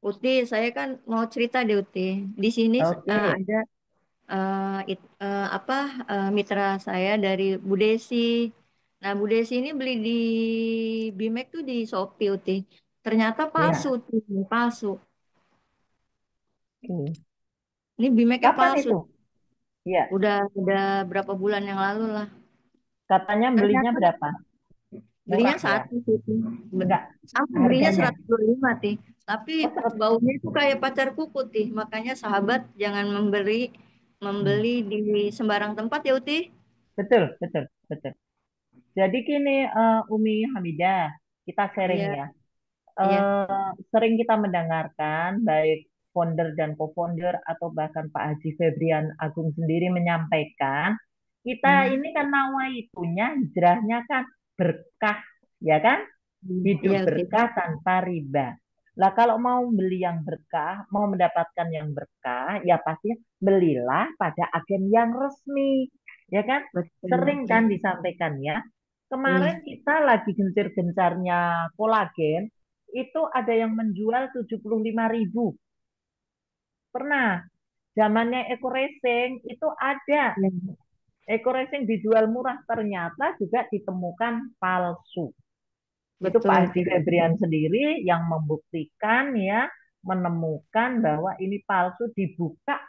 Speaker 2: Uti, saya kan mau cerita deh Uti. Di sini
Speaker 1: Oke,
Speaker 2: ada apa mitra saya dari Bu Desi. Nah, Bu Desi ini beli di Bimek tuh di Shopee Uti. Ternyata palsu,
Speaker 1: iya.
Speaker 2: Uti. Palsu.
Speaker 1: Oke.
Speaker 2: Ini Bimeknya
Speaker 1: Kapan
Speaker 2: palsu.
Speaker 1: itu? Iya,
Speaker 2: Udah berapa bulan yang lalu lah.
Speaker 1: katanya belinya
Speaker 2: Ternyata
Speaker 1: berapa?
Speaker 2: belinya
Speaker 1: Murah ya?
Speaker 2: satu sih.
Speaker 1: Enggak,
Speaker 2: Sama belinya
Speaker 1: harganya.
Speaker 2: 125 Tih. Tapi
Speaker 1: Oh,
Speaker 2: baunya itu kayak pacar kuku Tih. Makanya sahabat jangan
Speaker 1: Hmm.
Speaker 2: membeli di sembarang tempat ya Uti.
Speaker 1: Betul, betul, betul. Jadi gini, Umi Hamidah, kita sharing
Speaker 2: Iya,
Speaker 1: ya.
Speaker 2: iya.
Speaker 1: Sering kita mendengarkan baik founder dan co-founder atau bahkan Pak Haji Febrian Agung sendiri menyampaikan, kita
Speaker 2: Hmm.
Speaker 1: ini kan nawaitunya hijrahnya kan berkah, ya kan? Hidup
Speaker 2: Iya Uti.
Speaker 1: berkah tanpa riba. Lah kalau mau beli yang berkah, mau mendapatkan yang berkah, ya pasti belilah pada agen yang resmi, ya kan?
Speaker 2: Betul
Speaker 1: Sering
Speaker 2: Uti.
Speaker 1: kan disampaikan ya. Kemarin
Speaker 2: Iya,
Speaker 1: kita lagi gencar-gencarnya kolagen, itu ada yang menjual 75.000. Pernah, zamannya Eko Racing itu ada.
Speaker 2: iya.
Speaker 1: Eko Racing dijual murah, ternyata juga ditemukan palsu. Itu Pak
Speaker 2: Betul
Speaker 1: Haji
Speaker 2: Uti.
Speaker 1: Febrian sendiri yang membuktikan ya, menemukan bahwa ini palsu, dibuka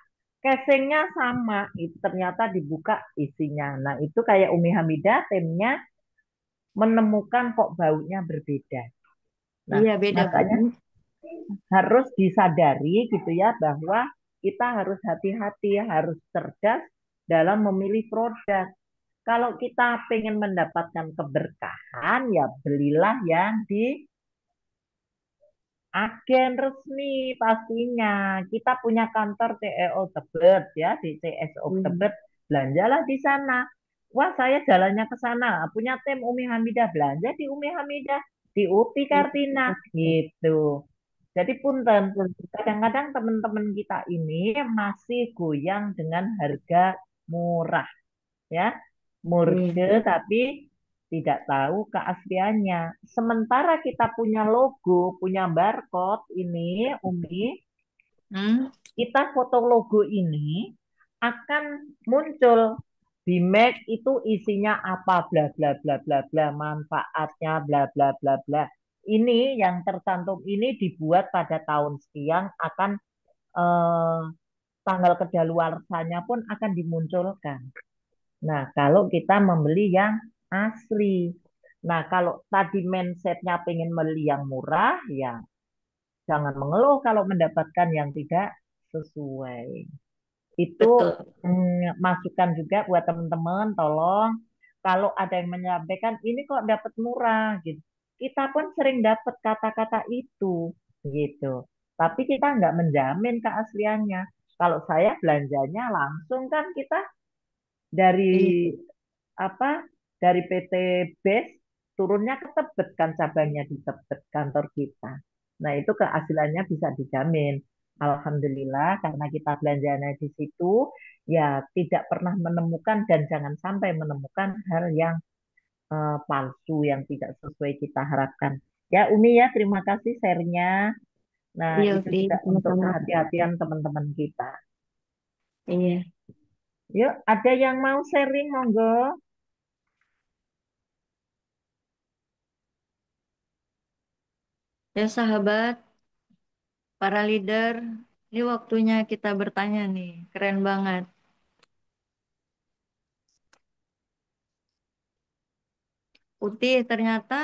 Speaker 1: casingnya sama, itu ternyata dibuka isinya. Nah itu kayak Umi Hamidah timnya menemukan kok baunya berbeda. Nah
Speaker 2: Iya beda Bu.
Speaker 1: makanya harus disadari gitu ya bahwa kita harus hati-hati, harus cerdas dalam memilih produk. Kalau kita pengen mendapatkan keberkahan, ya belilah yang di agen resmi pastinya. Kita punya kantor CEO Tebet ya, di CSO
Speaker 2: Iya.
Speaker 1: Tebet, belanjalah di sana. Wah, saya jalannya ke sana, punya tim Umi Hamidah, belanja di Umi Hamidah, di UPI Kartina, gitu. Jadi punten, kadang-kadang teman-teman kita ini masih goyang dengan harga murah ya,
Speaker 2: Iya.
Speaker 1: murge tapi tidak tahu keasliannya. Sementara kita punya logo, punya barcode ini, Umi,
Speaker 2: Hmm?
Speaker 1: kita foto logo ini akan muncul di Mac itu isinya apa bla bla bla bla bla, manfaatnya bla bla bla bla. Ini yang tercantum ini dibuat pada tahun sekian, akan eh, tanggal kedaluarsanya pun akan dimunculkan. Nah, kalau kita membeli yang asli. Nah, kalau tadi mindsetnya pengen beli yang murah, ya jangan mengeluh kalau mendapatkan yang tidak sesuai. Itu
Speaker 2: Betul.
Speaker 1: masukan juga buat teman-teman, tolong kalau ada yang menyampaikan ini kok dapat murah gitu. Kita pun sering dapat kata-kata itu gitu. Tapi kita nggak menjamin keasliannya. Kalau saya belanjanya langsung kan kita
Speaker 2: Iya.
Speaker 1: dari apa, dari PT BES turunnya ke Tebet kan, cabangnya di Tebet kantor kita. Nah itu keasliannya bisa dijamin. Alhamdulillah karena kita belanjanya di situ ya tidak pernah menemukan dan jangan sampai menemukan hal yang palsu yang tidak sesuai kita harapkan. Ya Umi ya, terima kasih share-nya. Nah
Speaker 2: Iya
Speaker 1: itu
Speaker 2: Uti.
Speaker 1: juga untuk
Speaker 2: Sama-sama.
Speaker 1: kehati-hatian teman-teman kita.
Speaker 2: Iya.
Speaker 1: Yuk, ada yang mau sharing monggo?
Speaker 2: Ya sahabat, para leader, ini waktunya kita bertanya nih. Keren banget. Uti ternyata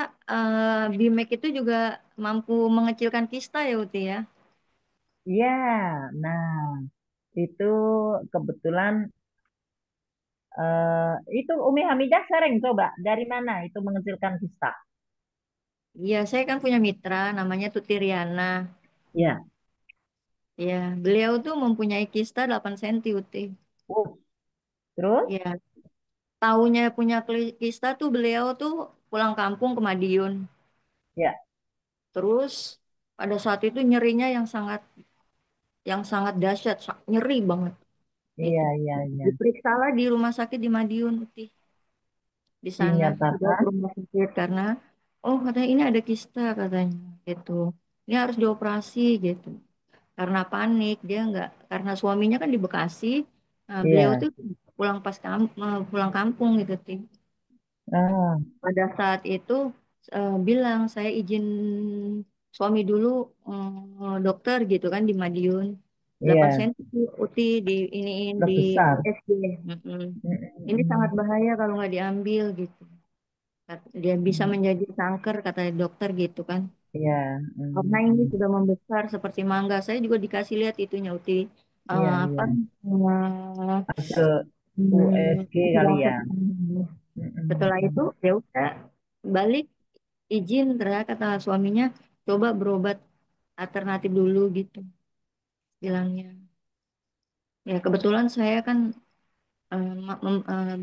Speaker 2: Bimek itu juga mampu mengecilkan kista ya Uti ya.
Speaker 1: Iya, nah itu kebetulan itu Umi Hamidah sering coba dari mana itu mengecilkan kista.
Speaker 2: Iya, saya kan punya mitra namanya Tuti Riana.
Speaker 1: Ya,
Speaker 2: Ya, beliau tuh mempunyai kista 8 cm Uti.
Speaker 1: uh, terus
Speaker 2: Ya, taunya punya kista tuh beliau tuh pulang kampung ke Madiun.
Speaker 1: ya,
Speaker 2: Terus pada saat itu nyerinya yang sangat dahsyat, nyeri banget
Speaker 1: iya,
Speaker 2: itu.
Speaker 1: iya, iya.
Speaker 2: Diperiksalah di rumah sakit di Madiun Uti. Di sana dibawa ke
Speaker 1: Dinyatakan,
Speaker 2: rumah sakit karena oh katanya ini ada kista katanya gitu. Ini harus dioperasi gitu. Karena panik dia nggak karena suaminya kan di Bekasi. Nah, beliau
Speaker 1: iya,
Speaker 2: tuh pulang kampung gitu, Ti.
Speaker 1: ah,
Speaker 2: Pada saat itu bilang saya izin suami dulu dokter gitu kan di Madiun. 8
Speaker 1: iya,
Speaker 2: senti Uti di iniin
Speaker 1: udah
Speaker 2: di
Speaker 1: besar.
Speaker 2: USG. Mm-mm.
Speaker 1: Mm,
Speaker 2: Ini
Speaker 1: mm,
Speaker 2: sangat
Speaker 1: mm.
Speaker 2: bahaya kalau nggak diambil gitu. Dia bisa
Speaker 1: Mm,
Speaker 2: menjadi kanker kata dokter gitu kan.
Speaker 1: iya,
Speaker 2: Karena
Speaker 1: mm,
Speaker 2: ini
Speaker 1: mm.
Speaker 2: sudah membesar seperti mangga. Saya juga dikasih lihat itunya Uti.
Speaker 1: Iya,
Speaker 2: Apa
Speaker 1: iya. Ke USG kali
Speaker 2: hasil
Speaker 1: ya. Mm, mm,
Speaker 2: setelah itu
Speaker 1: mm.
Speaker 2: ya udah balik izin ternyata kata suaminya coba berobat alternatif dulu gitu bilangnya. Ya kebetulan saya kan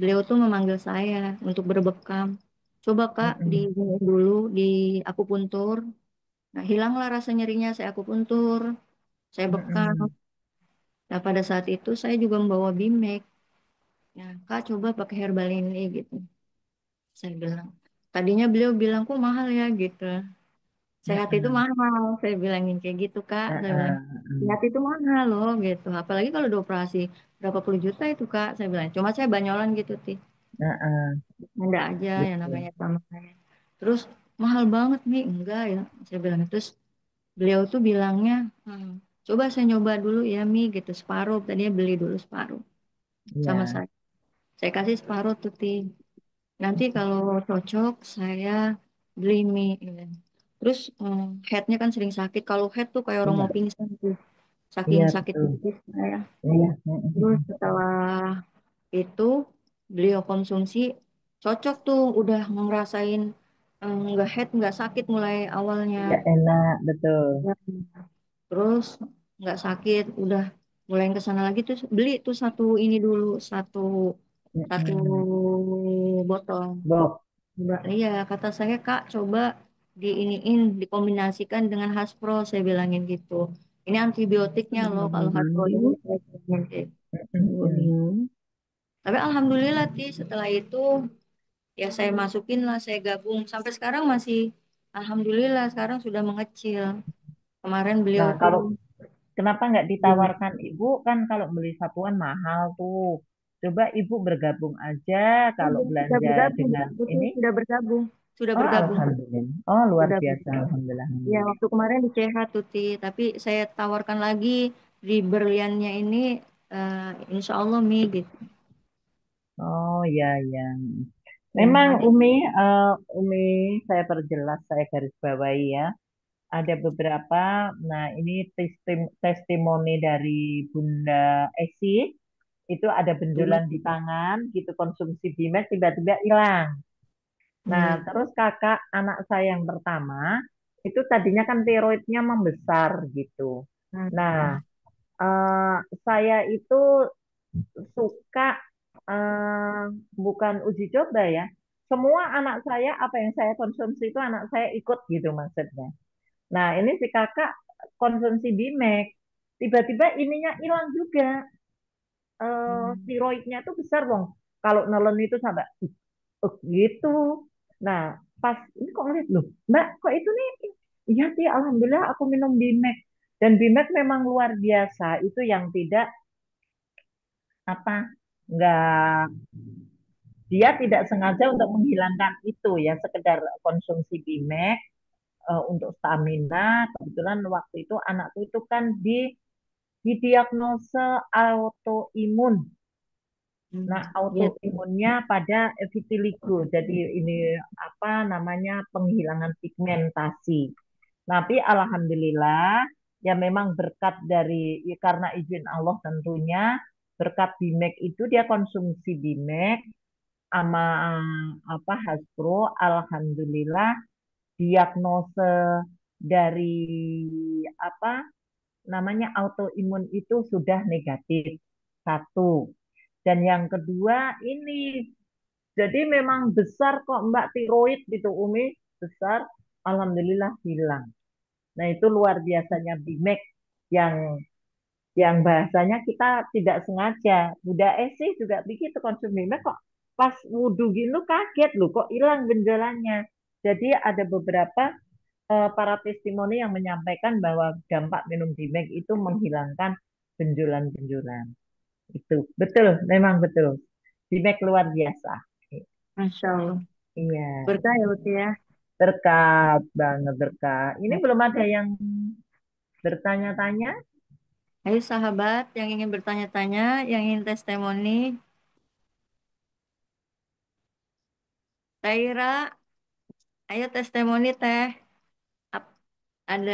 Speaker 2: beliau tuh memanggil saya untuk berbekam. Coba Kak di
Speaker 1: Mm,
Speaker 2: dulu di akupuntur. Nah hilanglah rasa nyerinya saya akupuntur, saya
Speaker 1: mm,
Speaker 2: bekam.
Speaker 1: mm.
Speaker 2: Nah pada saat itu saya juga membawa Bimek. Nah Kak coba pakai herbal ini gitu. Saya bilang. Tadinya beliau bilang kok mahal ya gitu.
Speaker 1: Mm,
Speaker 2: Sehat itu
Speaker 1: mm.
Speaker 2: mahal, saya bilangin kayak gitu Kak.
Speaker 1: Ah,
Speaker 2: Saya bilang
Speaker 1: ah,
Speaker 2: sehat
Speaker 1: mm.
Speaker 2: itu mahal loh gitu. Apalagi kalau dioperasi berapa puluh juta itu Kak. Saya bilang. Cuma saya banyolan gitu sih.
Speaker 1: Ah, ah.
Speaker 2: Enggak aja yang
Speaker 1: Betul.
Speaker 2: namanya sama saya. Terus mahal banget nih, enggak ya. Saya bilang terus beliau tuh bilangnya, "Hmm, coba saya nyoba dulu ya Mi gitu separuh. Tadinya beli dulu separuh sama
Speaker 1: Iya.
Speaker 2: saya. Saya kasih separuh tuh Ti. Nanti kalau cocok saya beli mie. Gitu. Terus headnya kan sering sakit. Kalau head tuh kayak orang mau
Speaker 1: Iya.
Speaker 2: pingsan tuh. Saking
Speaker 1: Iya,
Speaker 2: sakit
Speaker 1: betul.
Speaker 2: pipis saya.
Speaker 1: Iya. Mm,
Speaker 2: Terus
Speaker 1: mm,
Speaker 2: setelah itu beliau konsumsi cocok tuh udah ngerasain nggak head nggak sakit mulai awalnya.
Speaker 1: ya enak, betul.
Speaker 2: Ya. Terus nggak sakit udah mulai ke sana lagi terus beli tuh satu ini dulu satu satu
Speaker 1: Mm-mm.
Speaker 2: botol.
Speaker 1: Bok.
Speaker 2: Mbak, iya kata saya Kak coba diiniin dikombinasikan dengan Haspro saya bilangin gitu. Ini antibiotiknya loh kalau Haspro ini
Speaker 1: Mm-mm.
Speaker 2: saya bilangin gitu.
Speaker 1: Mm-mm.
Speaker 2: Tapi alhamdulillah Ti setelah itu ya saya masukin lah saya gabung sampai sekarang masih alhamdulillah sekarang sudah mengecil. Kemarin beliau
Speaker 1: Nah,
Speaker 2: tuh
Speaker 1: kalau kenapa nggak
Speaker 2: iya,
Speaker 1: ditawarkan ibu kan kalau beli satuan mahal tuh. Coba ibu bergabung aja kalau
Speaker 2: sudah
Speaker 1: belanja
Speaker 2: bergabung,
Speaker 1: dengan
Speaker 2: betul
Speaker 1: ini.
Speaker 2: sudah bergabung, sudah
Speaker 1: Oh,
Speaker 2: bergabung,
Speaker 1: alhamdulillah. Oh, luar
Speaker 2: sudah
Speaker 1: biasa.
Speaker 2: bergabung.
Speaker 1: Alhamdulillah.
Speaker 2: Ya
Speaker 1: Alhamdulillah.
Speaker 2: waktu kemarin di CH tuh Ti, tapi saya tawarkan lagi di berliannya ini insya Allah Mi gitu.
Speaker 1: Oh, ya, ya.
Speaker 2: Ya
Speaker 1: Memang
Speaker 2: nanti
Speaker 1: Umi, saya perjelas, saya garis bawahi ya. Ada beberapa, nah ini testimoni dari Bunda Esi, itu ada benjolan di tangan, gitu konsumsi Bimed tiba-tiba hilang. Nah,
Speaker 2: iya.
Speaker 1: terus kakak anak saya yang pertama, itu tadinya kan tiroidnya membesar gitu. Nah,
Speaker 2: Hmm.
Speaker 1: eh, saya itu suka eh, bukan uji coba ya. Semua anak saya, apa yang saya konsumsi itu anak saya ikut gitu maksudnya. Nah, ini si kakak konsumsi Bimek, tiba-tiba ininya hilang juga.
Speaker 2: Hmm.
Speaker 1: Tiroidnya tuh besar dong. Kalau nelen itu sampai gitu. Nah, pas ini kok ngeliat loh, Mbak, kok itu nih? Iya sih, alhamdulillah aku minum Bimek. Dan Bimek memang luar biasa. Itu yang tidak apa, nggak dia tidak sengaja untuk menghilangkan itu ya, sekedar konsumsi Bimek untuk stamina. Kebetulan waktu itu anakku itu kan didiagnosa autoimun.
Speaker 2: Hmm,
Speaker 1: Nah,
Speaker 2: gitu.
Speaker 1: autoimunnya pada vitiligo. Jadi ini apa namanya penghilangan pigmentasi. Tapi alhamdulillah ya memang berkat dari ya karena izin Allah tentunya berkat Bimek itu dia konsumsi Bimek sama apa Hasbro alhamdulillah diagnose dari apa namanya autoimun itu sudah negatif. Satu. Dan yang kedua ini jadi memang besar kok Mbak tiroid gitu Umi besar alhamdulillah hilang. Nah, itu luar biasanya Bimek yang bahasanya kita tidak sengaja. Bunda sih juga begitu konsum Bimek kok pas wudhu gitu kaget loh kok hilang benjolannya. Jadi ada beberapa para testimoni yang menyampaikan bahwa dampak minum Bimek itu menghilangkan benjolan-benjolan. Itu betul, memang betul. Bimek luar biasa.
Speaker 2: Masya Allah.
Speaker 1: Iya,
Speaker 2: Berkah ya Uti ya.
Speaker 1: berkat banget berkat. Ini belum ada yang bertanya-tanya.
Speaker 2: Ayo sahabat yang ingin bertanya-tanya, yang ingin testimoni, Taira, ayo testimoni teh. Ap- Ada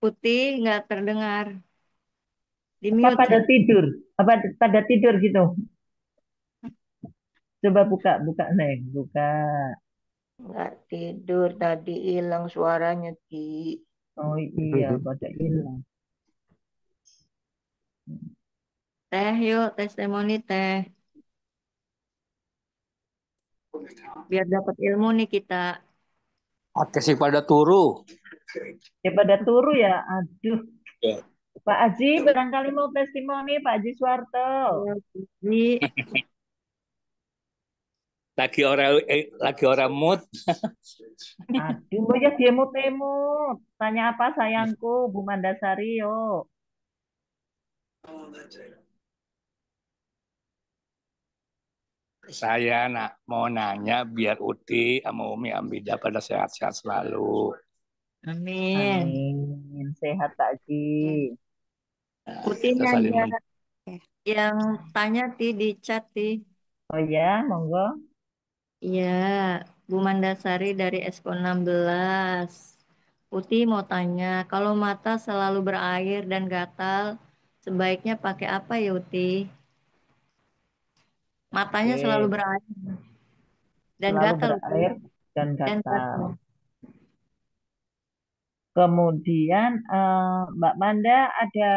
Speaker 2: Putih nggak terdengar, di
Speaker 1: Apa
Speaker 2: mute.
Speaker 1: pada tidur? Apa pada tidur gitu? Coba buka, buka Neng, buka.
Speaker 3: Nggak tidur tadi hilang suaranya Ki.
Speaker 1: Oh iya, pada hilang.
Speaker 2: Teh yuk testimoni teh, biar dapat ilmu nih kita.
Speaker 4: Oke sih pada turu.
Speaker 1: Ya pada turu ya. Aduh,
Speaker 4: Ya.
Speaker 1: Pak Haji barangkali mau testimoni Pak Haji Suwarto.
Speaker 2: Jadi
Speaker 4: Lagi orang mood.
Speaker 1: Aduh, oh ya dia emut-emut. Tanya apa sayangku, Bu Mandasari, yuk.
Speaker 4: Saya mau nanya biar Uti sama Umi Ambida pada sehat-sehat selalu.
Speaker 2: amin.
Speaker 1: Amin. Sehat Pak Haji.
Speaker 4: Nah, kita
Speaker 2: Putihnya
Speaker 4: saling
Speaker 2: aja yang tanya ti di chat ti.
Speaker 1: Oh ya, monggo.
Speaker 2: Iya, Bu Mandasari dari Expo 16. Putih mau tanya, kalau mata selalu berair dan gatal, sebaiknya pakai apa ya Uti? Matanya selalu
Speaker 1: Oke,
Speaker 2: berair dan
Speaker 1: selalu
Speaker 2: gatal Uti.
Speaker 1: berair dan
Speaker 2: Dan
Speaker 1: gatal.
Speaker 2: gatal.
Speaker 1: Kemudian Mbak Manda ada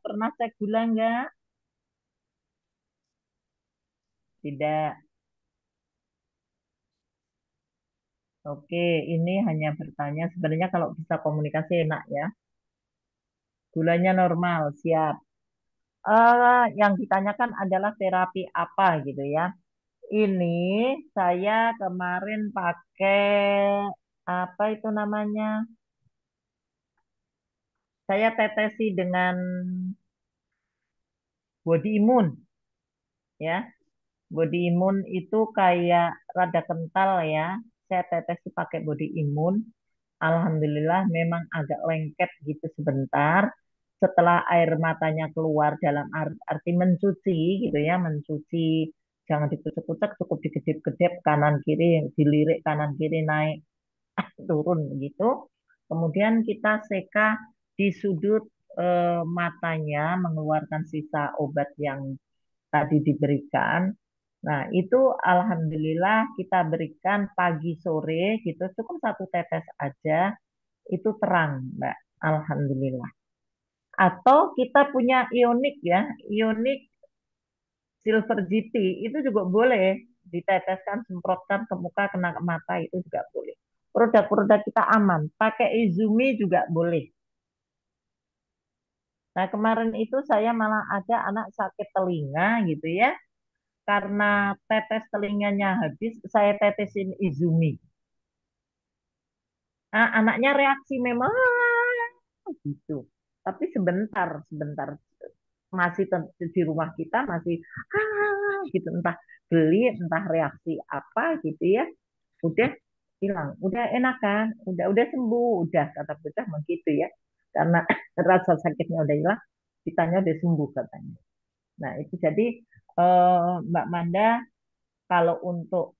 Speaker 1: pernah cek gula nggak? Tidak. Oke, ini hanya bertanya. Sebenarnya kalau bisa komunikasi enak ya. Gulanya normal, siap. Yang ditanyakan adalah terapi apa gitu ya. Ini saya kemarin pakai apa itu namanya? Saya tetesi dengan body imun ya. Body imun itu kayak rada kental ya. Saya tetesi pakai body imun. Alhamdulillah memang agak lengket gitu sebentar. Setelah air matanya keluar dalam arti mencuci gitu ya, mencuci jangan dikucek-kucek, cukup dikedip-kedip kanan kiri, dilirik kanan kiri naik turun gitu. Kemudian kita seka di sudut matanya mengeluarkan sisa obat yang tadi diberikan. Nah, itu alhamdulillah kita berikan pagi sore gitu, cukup satu tetes aja, itu terang, Mbak. Alhamdulillah. Atau kita punya ionik ya, ionik silver GT itu juga boleh diteteskan, semprotkan ke muka, kena ke mata itu juga boleh. Produk-produk kita aman. Pakai Izumi juga boleh. Nah, kemarin itu saya malah ada anak sakit telinga gitu ya. Karena tetes telinganya habis, saya tetesin Izumi. Anaknya reaksi memang gitu. Tapi sebentar, sebentar masih di rumah kita masih gitu entah beli entah reaksi apa gitu ya udah hilang udah enak kan udah sembuh udah kata bocah begitu ya karena rasa sakitnya udah hilang kitanya udah sembuh katanya. Nah itu jadi Mbak Manda kalau untuk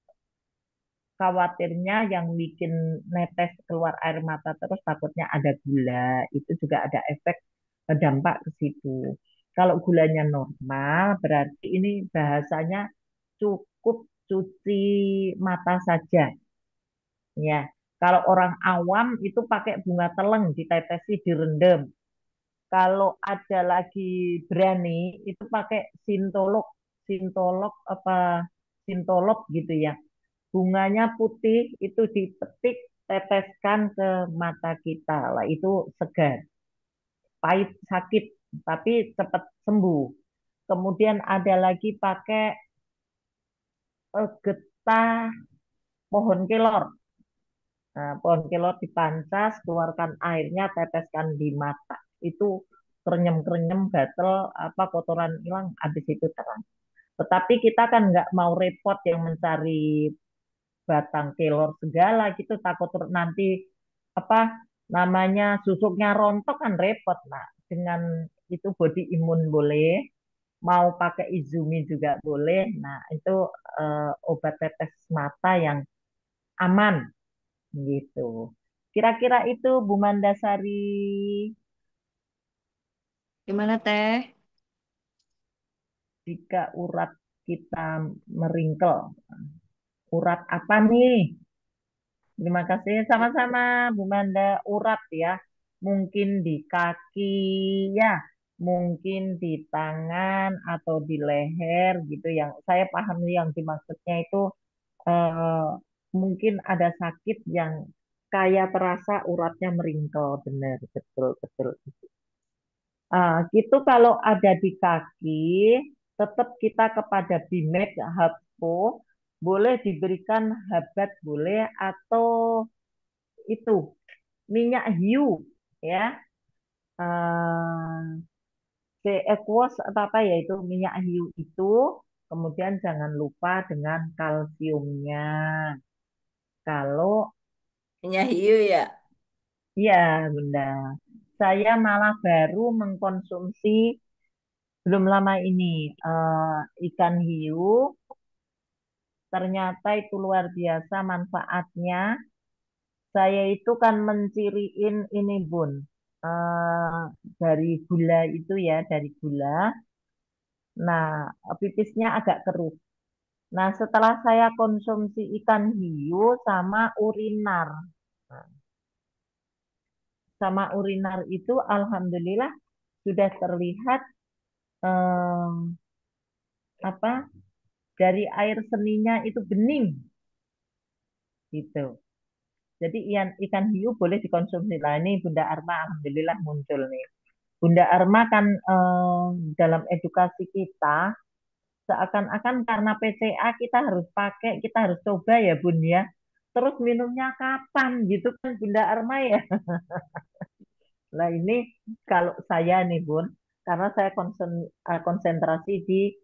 Speaker 1: khawatirnya yang bikin netes keluar air mata terus takutnya ada gula itu juga ada efek dampak ke situ. Kalau gulanya normal berarti ini bahasanya cukup cuci mata saja ya. Kalau orang awam itu pakai bunga teleng ditetesi direndam. Kalau ada lagi berani itu pakai sintolok, sintolok apa sintolok gitu ya. Bunganya putih itu dipetik, teteskan ke mata kita. Lah itu segar, pahit, sakit, tapi cepat sembuh. Kemudian ada lagi pakai getah pohon kelor. Nah, pohon kelor dipancas, keluarkan airnya, teteskan di mata. Itu kerenyem-kerenyem, gatel, apa kotoran hilang, habis itu terang. Tetapi kita kan nggak mau repot yang mencari batang kelor segala gitu takut nanti apa namanya susuknya rontok kan repot. Nah dengan itu body imun boleh mau pakai Izumi juga boleh. Nah itu obat tetes mata yang aman gitu kira-kira itu Bu Mandasari.
Speaker 2: Gimana Teh?
Speaker 1: Jika urat kita meringkel urat apa nih. Terima kasih sama-sama Bu Manda. Urat ya, mungkin di kaki ya, mungkin di tangan atau di leher gitu. Yang saya paham yang dimaksudnya itu eh, mungkin ada sakit yang kayak terasa uratnya meringkel, benar, betul, betul. Gitu kalau ada di kaki, tetap kita kepada Bimed, Habpo, boleh diberikan habat boleh atau itu minyak hiu ya eh Aquos atau apa ya itu minyak hiu itu kemudian jangan lupa dengan kalsiumnya kalau
Speaker 3: Minyak hiu ya.
Speaker 1: ya Bunda saya malah baru mengkonsumsi belum lama ini ikan hiu ternyata itu luar biasa manfaatnya. Saya itu kan menciriin ini Bun, eh, dari gula itu ya, dari gula. Nah, pipisnya agak keruh. Nah, setelah saya konsumsi ikan hiu Nah, sama urinar itu, alhamdulillah sudah terlihat eh, apa dari air seninya itu bening, gitu. Jadi ikan hiu boleh dikonsumsi. Nah, ini Bunda Arma, alhamdulillah muncul nih. Bunda Arma kan dalam edukasi kita seakan-akan karena PCA kita harus pakai, kita harus coba ya Bun ya. Terus minumnya kapan gitu kan Bunda Arma ya. Nah ini kalau saya nih Bun, karena saya konsentrasi di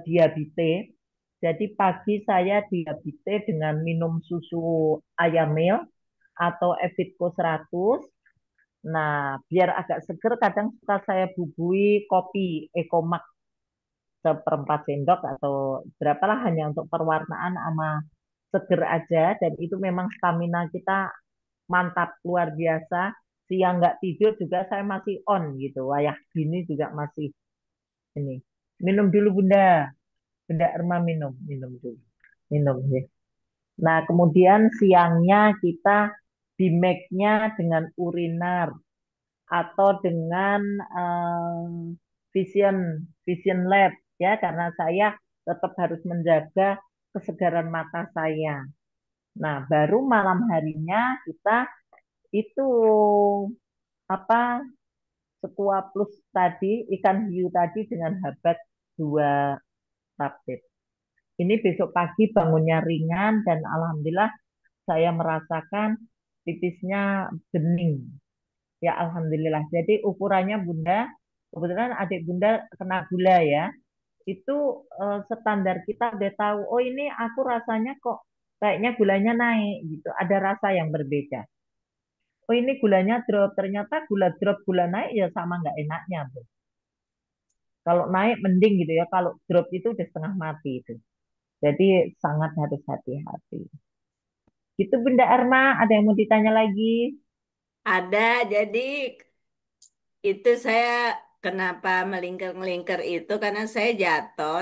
Speaker 1: diabetes. Jadi pagi saya diabetes dengan minum susu ayam milk atau Evitco 100. Nah, biar agak seger kadang suka saya bubui kopi Ecomax seperempat sendok atau berapalah hanya untuk perwarnaan sama seger aja dan itu memang stamina kita mantap luar biasa. Siang nggak tidur juga saya masih on gitu. Wayah gini juga masih ini. Minum dulu Bunda. Bunda Erma minum, minum dulu. Minum ya. Nah, kemudian siangnya kita dimake-nya dengan urinar atau dengan vision vision lab ya karena saya tetap harus menjaga kesegaran mata saya. Nah, baru malam harinya kita itu apa Sequoia plus tadi ikan hiu tadi dengan habat 2 tablet. Ini besok pagi bangunnya ringan dan alhamdulillah saya merasakan pipisnya bening. Ya Alhamdulillah. Jadi ukurannya Bunda, kebetulan adik Bunda kena gula ya. Itu standar kita udah tahu. Oh ini aku rasanya kok kayaknya gulanya naik gitu. Ada rasa yang berbeda. Oh ini gulanya drop. Ternyata gula drop gula naik ya sama nggak enaknya, Bu. Kalau naik mending gitu ya. Kalau drop itu udah setengah mati itu. Jadi sangat harus hati-hati. Itu Bunda Arma, ada yang mau ditanya lagi?
Speaker 3: Ada, jadi itu saya kenapa melingkar-melingkar itu karena saya jatuh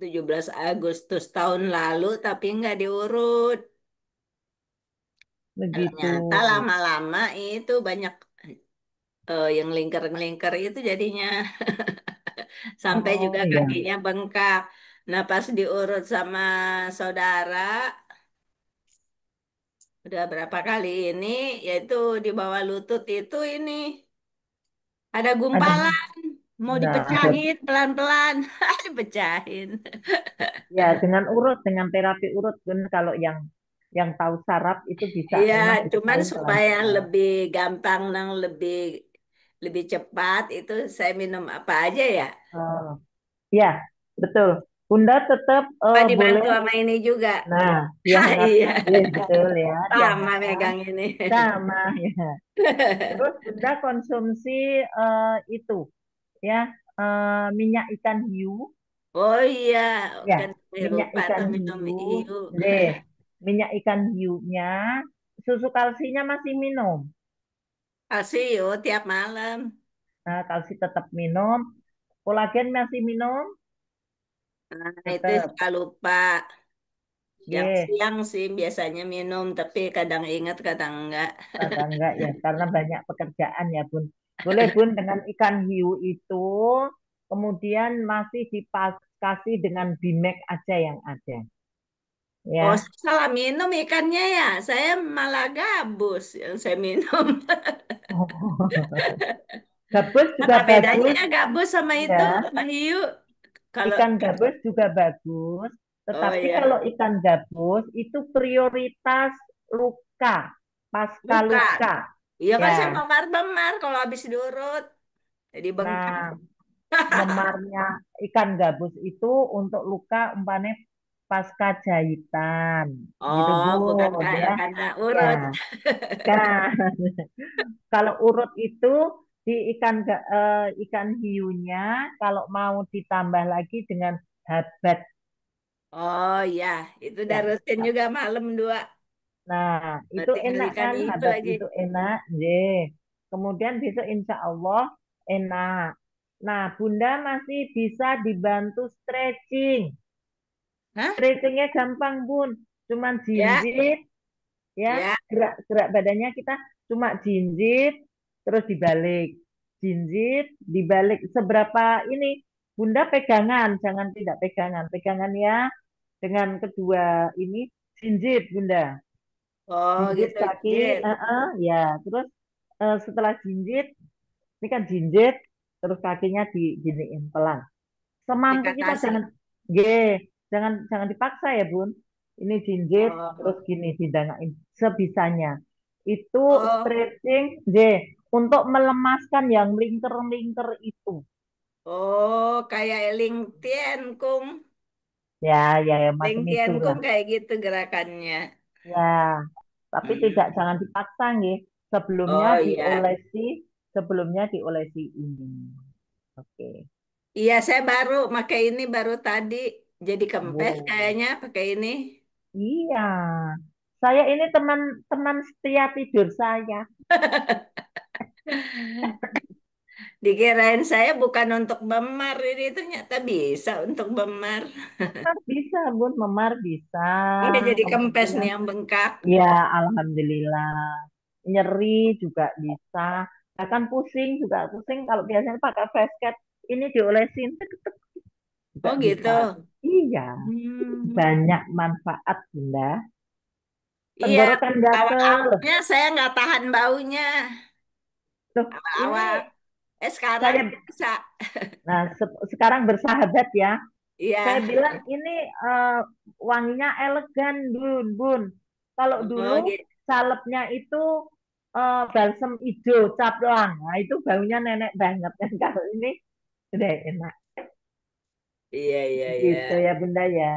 Speaker 3: 17 Agustus tahun lalu tapi nggak diurut.
Speaker 1: Begitu.
Speaker 3: Ternyata lama-lama itu banyak yang ngelingkar-ngelingkar itu jadinya sampai
Speaker 1: Oh
Speaker 3: juga
Speaker 1: ya,
Speaker 3: kakinya bengkak. Nah, pas diurut sama saudara, udah berapa kali ini, yaitu di bawah lutut itu ini ada
Speaker 1: ada.
Speaker 3: gumpalan, mau
Speaker 1: Nah, ada.
Speaker 3: dipecahin pelan-pelan, dipecahin.
Speaker 1: Ya, dengan urut, dengan terapi urut pun kalau yang tahu saraf itu bisa
Speaker 3: Iya,
Speaker 1: memang
Speaker 3: cuman
Speaker 1: dipecahin
Speaker 3: supaya
Speaker 1: pelan-pelan.
Speaker 3: lebih gampang dan lebih lebih cepat itu saya minum apa aja ya?
Speaker 1: Oh, ya, betul. Bunda tetap
Speaker 3: Apa
Speaker 1: boleh.
Speaker 3: dibantu sama ini juga?
Speaker 1: Nah,
Speaker 3: Hah,
Speaker 1: dihangat,
Speaker 3: iya,
Speaker 1: betul ya,
Speaker 3: sama
Speaker 1: dihangatkan
Speaker 3: megang ini.
Speaker 1: sama ya. Terus Bunda konsumsi itu ya minyak ikan hiu,
Speaker 3: Oh iya,
Speaker 1: ya,
Speaker 3: kan saya
Speaker 1: minyak
Speaker 3: lupa
Speaker 1: ikan
Speaker 3: tuh minum
Speaker 1: hiu,
Speaker 3: iu.
Speaker 1: deh, minyak ikan hiunya, susu kalsinya masih minum.
Speaker 3: Asio tiap malam.
Speaker 1: Nah, kalsi tetap minum. Kolagen masih minum,
Speaker 3: Nah, itu
Speaker 1: tetap.
Speaker 3: suka lupa.
Speaker 1: Ye,
Speaker 3: Siang sih biasanya minum, tapi kadang ingat, kadang enggak.
Speaker 1: kadang enggak ya, karena banyak pekerjaan ya, Bun. Boleh, Bun, dengan ikan hiu itu, kemudian masih dikasih dengan Bimek aja yang ada.
Speaker 3: Oh,
Speaker 1: Ya.
Speaker 3: saya salah minum ikannya ya. Saya malah gabus yang saya minum.
Speaker 1: Gabus juga
Speaker 3: Apa bedanya
Speaker 1: bagus,
Speaker 3: ya gabus sama itu,
Speaker 1: ya.
Speaker 3: sama hiu? Kalau,
Speaker 1: Ikan gabus juga bagus,
Speaker 3: oh
Speaker 1: tetapi
Speaker 3: ya,
Speaker 1: kalau ikan gabus itu prioritas luka, pasca
Speaker 3: bukan.
Speaker 1: luka.
Speaker 3: Iya kan saya
Speaker 1: Ya.
Speaker 3: memar-memar kalau habis diurut. Jadi bengkak.
Speaker 1: Nah, memarnya ikan gabus itu untuk luka umpamanya pasca jahitan gitu
Speaker 3: Oh, bukan
Speaker 1: Bun ya.
Speaker 3: karena
Speaker 1: Ya,
Speaker 3: urut.
Speaker 1: kan. Kalau urut itu di ikan hiunya kalau mau ditambah lagi dengan habat
Speaker 3: Oh iya, itu udah
Speaker 1: ya.
Speaker 3: rutin juga malam dua.
Speaker 1: Nah,
Speaker 3: Nah,
Speaker 1: itu
Speaker 3: tinggal
Speaker 1: enak
Speaker 3: ikan
Speaker 1: kan
Speaker 3: hiu
Speaker 1: habat
Speaker 3: lagi.
Speaker 1: itu enak, Kemudian besok insya Allah enak. Nah, Bunda masih bisa dibantu stretching.
Speaker 3: Hah?
Speaker 1: Stretchingnya gampang, Bun. Cuman
Speaker 3: Ya,
Speaker 1: jinjit, ya.
Speaker 3: ya.
Speaker 1: Gerak-gerak badannya kita cuma jinjit, terus dibalik. Jinjit, dibalik. Seberapa ini? Bunda pegangan, jangan tidak pegangan. Pegangan ya dengan kedua ini jinjit, Bunda.
Speaker 3: Oh
Speaker 1: Jinjit
Speaker 3: gitu,
Speaker 1: kaki,
Speaker 3: Jit.
Speaker 1: ya. Terus setelah jinjit, ini kan jinjit, terus kakinya diginiin pelan. Semampu kita
Speaker 3: Dikasih.
Speaker 1: jangan G, jangan dipaksa ya Bun. Ini jinjit terus
Speaker 3: Oh,
Speaker 1: gini didanain sebisanya. Itu
Speaker 3: oh,
Speaker 1: stretching G untuk melemaskan yang lingker-lingker itu.
Speaker 3: oh, kayak LinkedIn, Kung.
Speaker 1: Ya, macam
Speaker 3: LinkedIn,
Speaker 1: itulah.
Speaker 3: Kung kayak gitu gerakannya.
Speaker 1: Ya, tapi tidak
Speaker 3: Hmm.
Speaker 1: jangan dipaksa nih. Sebelumnya
Speaker 3: Oh iya.
Speaker 1: diolesi, sebelumnya diolesi ini. Oke.
Speaker 3: Iya, saya baru pakai ini baru tadi. Jadi kempes
Speaker 1: Wow.
Speaker 3: kayaknya pakai ini.
Speaker 1: Iya. Saya ini teman-teman setia tidur saya.
Speaker 3: Dikirain saya bukan untuk memar, ini ternyata bisa untuk memar.
Speaker 1: Bisa, Bun, memar bisa.
Speaker 3: Iya jadi kempes nih
Speaker 1: Kemudian,
Speaker 3: yang bengkak.
Speaker 1: ya, alhamdulillah. Nyeri juga bisa. Bahkan pusing juga pusing. Kalau biasanya pakai basket, ini diolesin tek, tek, juga
Speaker 3: Oh gitu.
Speaker 1: bisa. Iya, itu
Speaker 3: Hmm.
Speaker 1: banyak manfaat, Bunda.
Speaker 3: Iya,
Speaker 1: Tenggorokan gatel.
Speaker 3: awal-awalnya saya nggak tahan baunya.
Speaker 1: Loh,
Speaker 3: Awal-awal.
Speaker 1: ini
Speaker 3: Sekarang
Speaker 1: saya,
Speaker 3: bisa.
Speaker 1: nah, sekarang bersahabat ya. Saya
Speaker 3: Iya.
Speaker 1: bilang ini wanginya elegan, Bun, Bun. Kalau
Speaker 3: Oh
Speaker 1: dulu
Speaker 3: gitu.
Speaker 1: salepnya itu balsem hijau caplang. Nah, itu baunya nenek banget kan. Kalau ini udah enak.
Speaker 3: Iya, iya, iya.
Speaker 1: Gitu ya Bunda ya.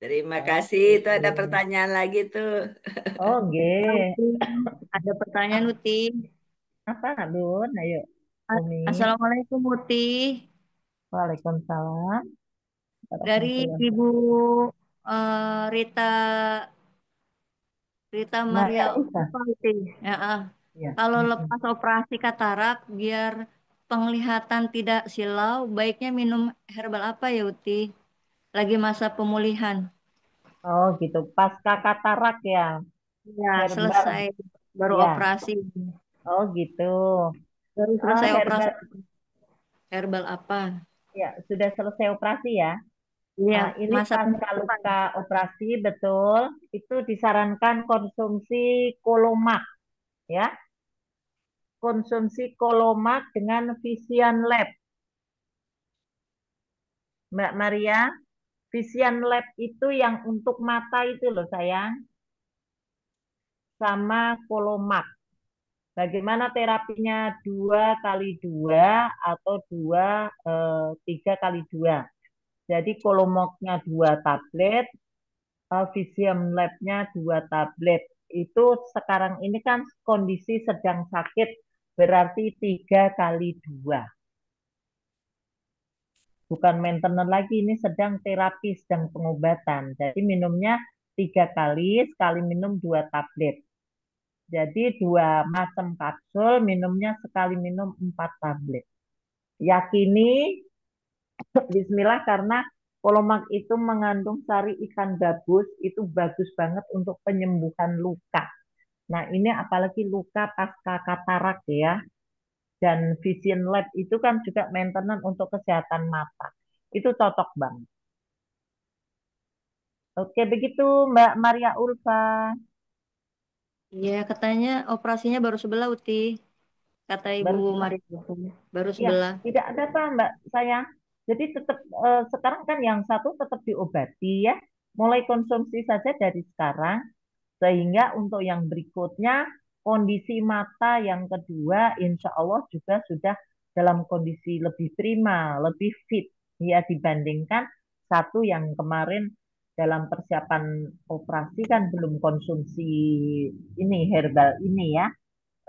Speaker 3: Terima kasih. Itu ada
Speaker 1: Oke.
Speaker 3: pertanyaan lagi tuh.
Speaker 1: Oh,
Speaker 2: Ya,
Speaker 1: nggih.
Speaker 2: Uti. Ada pertanyaan Uti.
Speaker 1: Apa, Bun? Ayo, Umi.
Speaker 2: Assalamualaikum Uti.
Speaker 1: Waalaikumsalam.
Speaker 2: Dari
Speaker 1: Warahmatullahi.
Speaker 2: Ibu Rita Rita Maria
Speaker 1: Maria Ulfa.
Speaker 2: Ulfanti. Ya,
Speaker 1: Ya.
Speaker 2: kalau
Speaker 1: Mm-mm.
Speaker 2: lepas operasi katarak biar penglihatan tidak silau, baiknya minum herbal apa ya Uti? Lagi masa pemulihan.
Speaker 1: Oh, gitu. Pasca katarak ya.
Speaker 2: Ya,
Speaker 1: Herbal.
Speaker 2: selesai baru
Speaker 1: Ya.
Speaker 2: operasi.
Speaker 1: Oh, gitu.
Speaker 2: Baru selesai operasi
Speaker 1: Herbal.
Speaker 2: herbal apa?
Speaker 1: Ya, sudah selesai operasi ya.
Speaker 2: Iya,
Speaker 1: Ini
Speaker 2: masa
Speaker 1: pasca
Speaker 2: pemulihan.
Speaker 1: luka operasi, betul. Itu disarankan konsumsi kolomak, ya. Konsumsi kolomak dengan Vision Lab. Mbak Maria, Vision Lab itu yang untuk mata itu loh sayang. Sama kolomak. Bagaimana terapinya 2 kali 2 atau 3 kali 2. Jadi kolomoknya 2 tablet, Visium Lab-nya 2 tablet. Itu sekarang ini kan kondisi sedang sakit, berarti 3 kali 2. Bukan maintenance lagi, ini sedang terapi, sedang pengobatan. Jadi minumnya 3 kali, sekali minum 2 tablet. Jadi 2 macam kapsul, minumnya sekali minum 4 tablet. Yakini, Bismillah, karena polomak itu mengandung sari ikan gabus, itu bagus banget untuk penyembuhan luka. Nah, ini apalagi luka pasca katarak ya. Dan Vision Lab itu kan juga maintenance untuk kesehatan mata. Itu cocok banget. Oke, begitu Mbak Maria Ulfa.
Speaker 2: Iya, katanya operasinya baru sebelah Uti. Kata Ibu
Speaker 1: Baru sebelah.
Speaker 2: Maria. Baru
Speaker 1: Ya,
Speaker 2: sebelah.
Speaker 1: tidak ada apa Mbak sayang. Jadi tetap sekarang kan yang satu tetap diobati ya. Mulai konsumsi saja dari sekarang. Sehingga untuk yang berikutnya, kondisi mata yang kedua, insya Allah juga sudah dalam kondisi lebih prima, lebih fit, ya dibandingkan satu yang kemarin dalam persiapan operasi kan belum konsumsi ini herbal ini ya.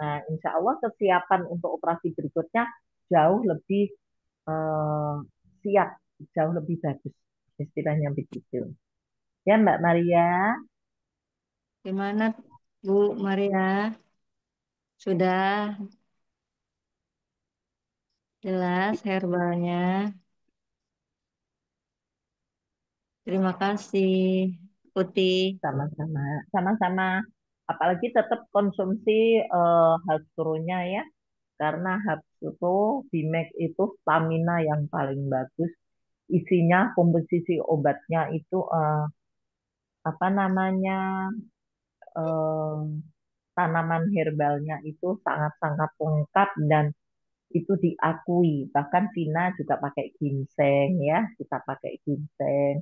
Speaker 1: Nah, insya Allah kesiapan untuk operasi berikutnya jauh lebih eh, siap, jauh lebih bagus, istilahnya begitu. Ya Mbak Maria.
Speaker 2: Gimana Bu Maria? Sudah jelas herbalnya. Terima kasih Uti.
Speaker 1: Sama-sama, sama-sama. Apalagi tetap konsumsi Halsuro-nya ya, karena Halsuro Bimek itu stamina yang paling bagus. Isinya, komposisi obatnya itu apa namanya, eh, tanaman herbalnya itu sangat-sangat lengkap dan itu diakui. Bahkan Cina juga pakai ginseng ya, kita pakai ginseng.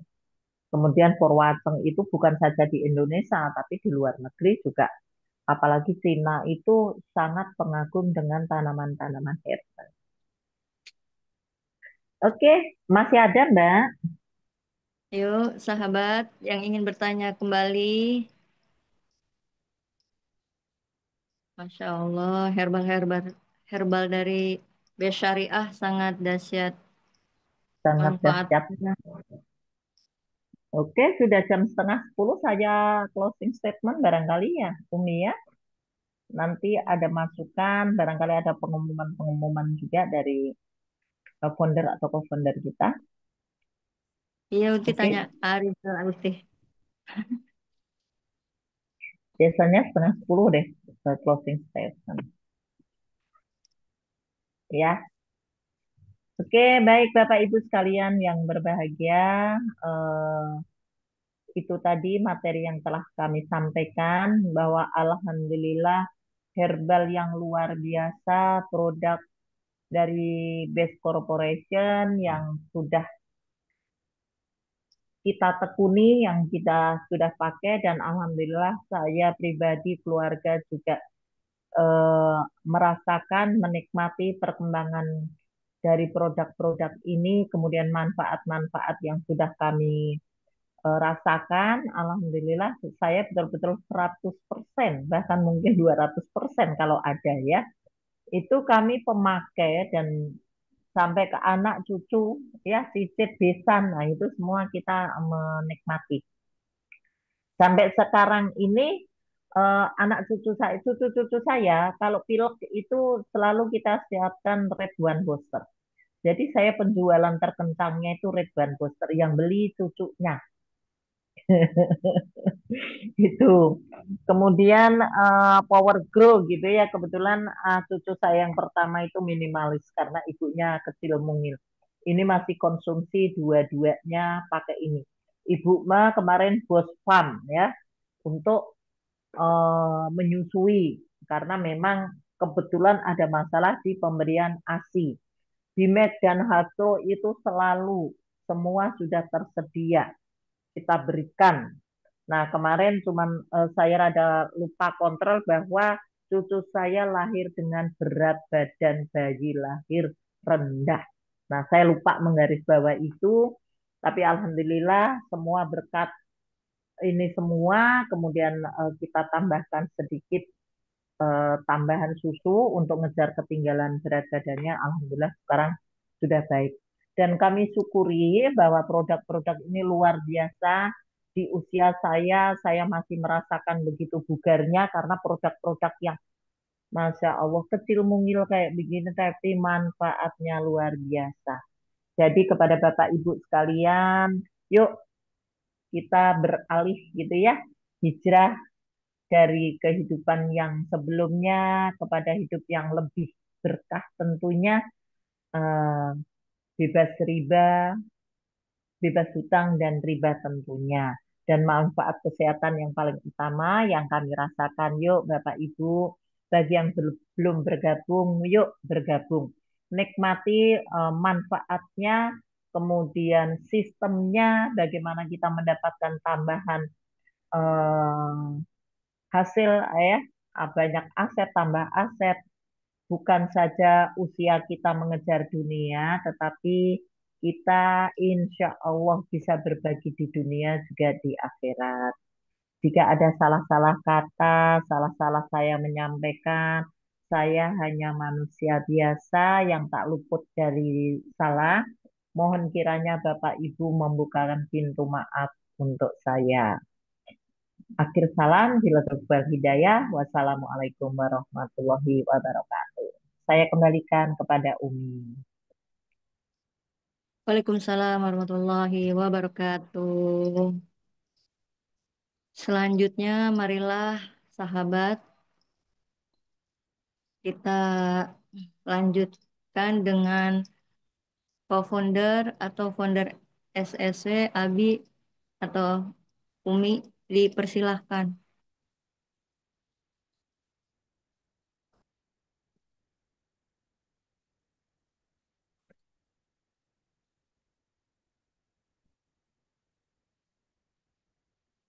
Speaker 1: Kemudian Purwateng itu bukan saja di Indonesia, tapi di luar negeri juga. Apalagi Cina itu sangat pengagum dengan tanaman-tanaman herbal. Oke, masih ada Mbak?
Speaker 2: Yuk, sahabat yang ingin bertanya kembali. Masya Allah, herbal-herbal herbal dari Syariah sangat dahsyat
Speaker 1: Sangat dahsyat.
Speaker 2: manfaatnya.
Speaker 1: Oke, sudah jam setengah 10 saya closing statement barangkali ya, Umi ya. Nanti ada masukan, barangkali ada pengumuman-pengumuman juga dari founder atau co-founder kita.
Speaker 2: Iya, Uti tanya
Speaker 1: Oke,
Speaker 2: Arif Uti.
Speaker 1: biasanya setengah 10 deh closing statement. Ya, oke, baik Bapak Ibu sekalian yang berbahagia. Eh, itu tadi materi yang telah kami sampaikan bahwa alhamdulillah herbal yang luar biasa, produk dari Best Corporation yang sudah kita tekuni, yang kita sudah pakai, dan alhamdulillah saya pribadi, keluarga juga merasakan, menikmati perkembangan dari produk-produk ini, kemudian manfaat-manfaat yang sudah kami rasakan. Alhamdulillah saya betul-betul 100%, bahkan mungkin 200% kalau ada ya. Itu kami pemakai dan sampai ke anak cucu ya, cicit besan, nah itu semua kita menikmati. Sampai sekarang ini cucu-cucu saya kalau pilek itu selalu kita siapkan Red One Booster. Jadi saya penjualan terkencangnya itu Red One Booster, yang beli cucunya. Gitu. Kemudian Power Grow gitu ya. Kebetulan cucu saya yang pertama itu minimalis karena ibunya kecil mungil. Ini masih konsumsi dua-duanya pakai ini. Ibu mah kemarin bos farm ya untuk menyusui karena memang kebetulan ada masalah di pemberian ASI. Bimed dan Haso itu selalu semua sudah tersedia kita berikan. Nah, kemarin cuman saya rada lupa kontrol bahwa cucu saya lahir dengan berat badan bayi lahir rendah. Nah, saya lupa menggarisbawahi itu, tapi alhamdulillah semua berkat ini semua, kemudian kita tambahkan sedikit tambahan susu untuk ngejar ketinggalan berat badannya, alhamdulillah sekarang sudah baik. Dan kami syukuri bahwa produk-produk ini luar biasa. Di usia saya masih merasakan begitu bugarnya karena produk-produk yang Masya Allah kecil mungil kayak begini, tapi manfaatnya luar biasa. Jadi kepada Bapak Ibu sekalian, yuk kita beralih gitu ya, hijrah dari kehidupan yang sebelumnya kepada hidup yang lebih berkah tentunya, eh, bebas riba, bebas hutang dan riba tentunya. Dan manfaat kesehatan yang paling utama yang kami rasakan, yuk Bapak Ibu, bagi yang belum bergabung, yuk bergabung. Nikmati manfaatnya, kemudian sistemnya, bagaimana kita mendapatkan tambahan eh, hasil ya, banyak aset tambah aset, bukan saja usia kita mengejar dunia, tetapi kita insya Allah bisa berbagi di dunia juga di akhirat. Jika ada salah-salah kata, salah-salah saya menyampaikan, saya hanya manusia biasa yang tak luput dari salah. Mohon kiranya Bapak Ibu membukakan pintu maaf untuk saya. Akhir salam, bila terbal hidayah. Wassalamualaikum warahmatullahi wabarakatuh. Saya kembalikan kepada Umi.
Speaker 2: Waalaikumsalam warahmatullahi wabarakatuh. Selanjutnya, marilah sahabat kita lanjutkan dengan co-founder atau founder SSW Abi atau Umi, dipersilahkan.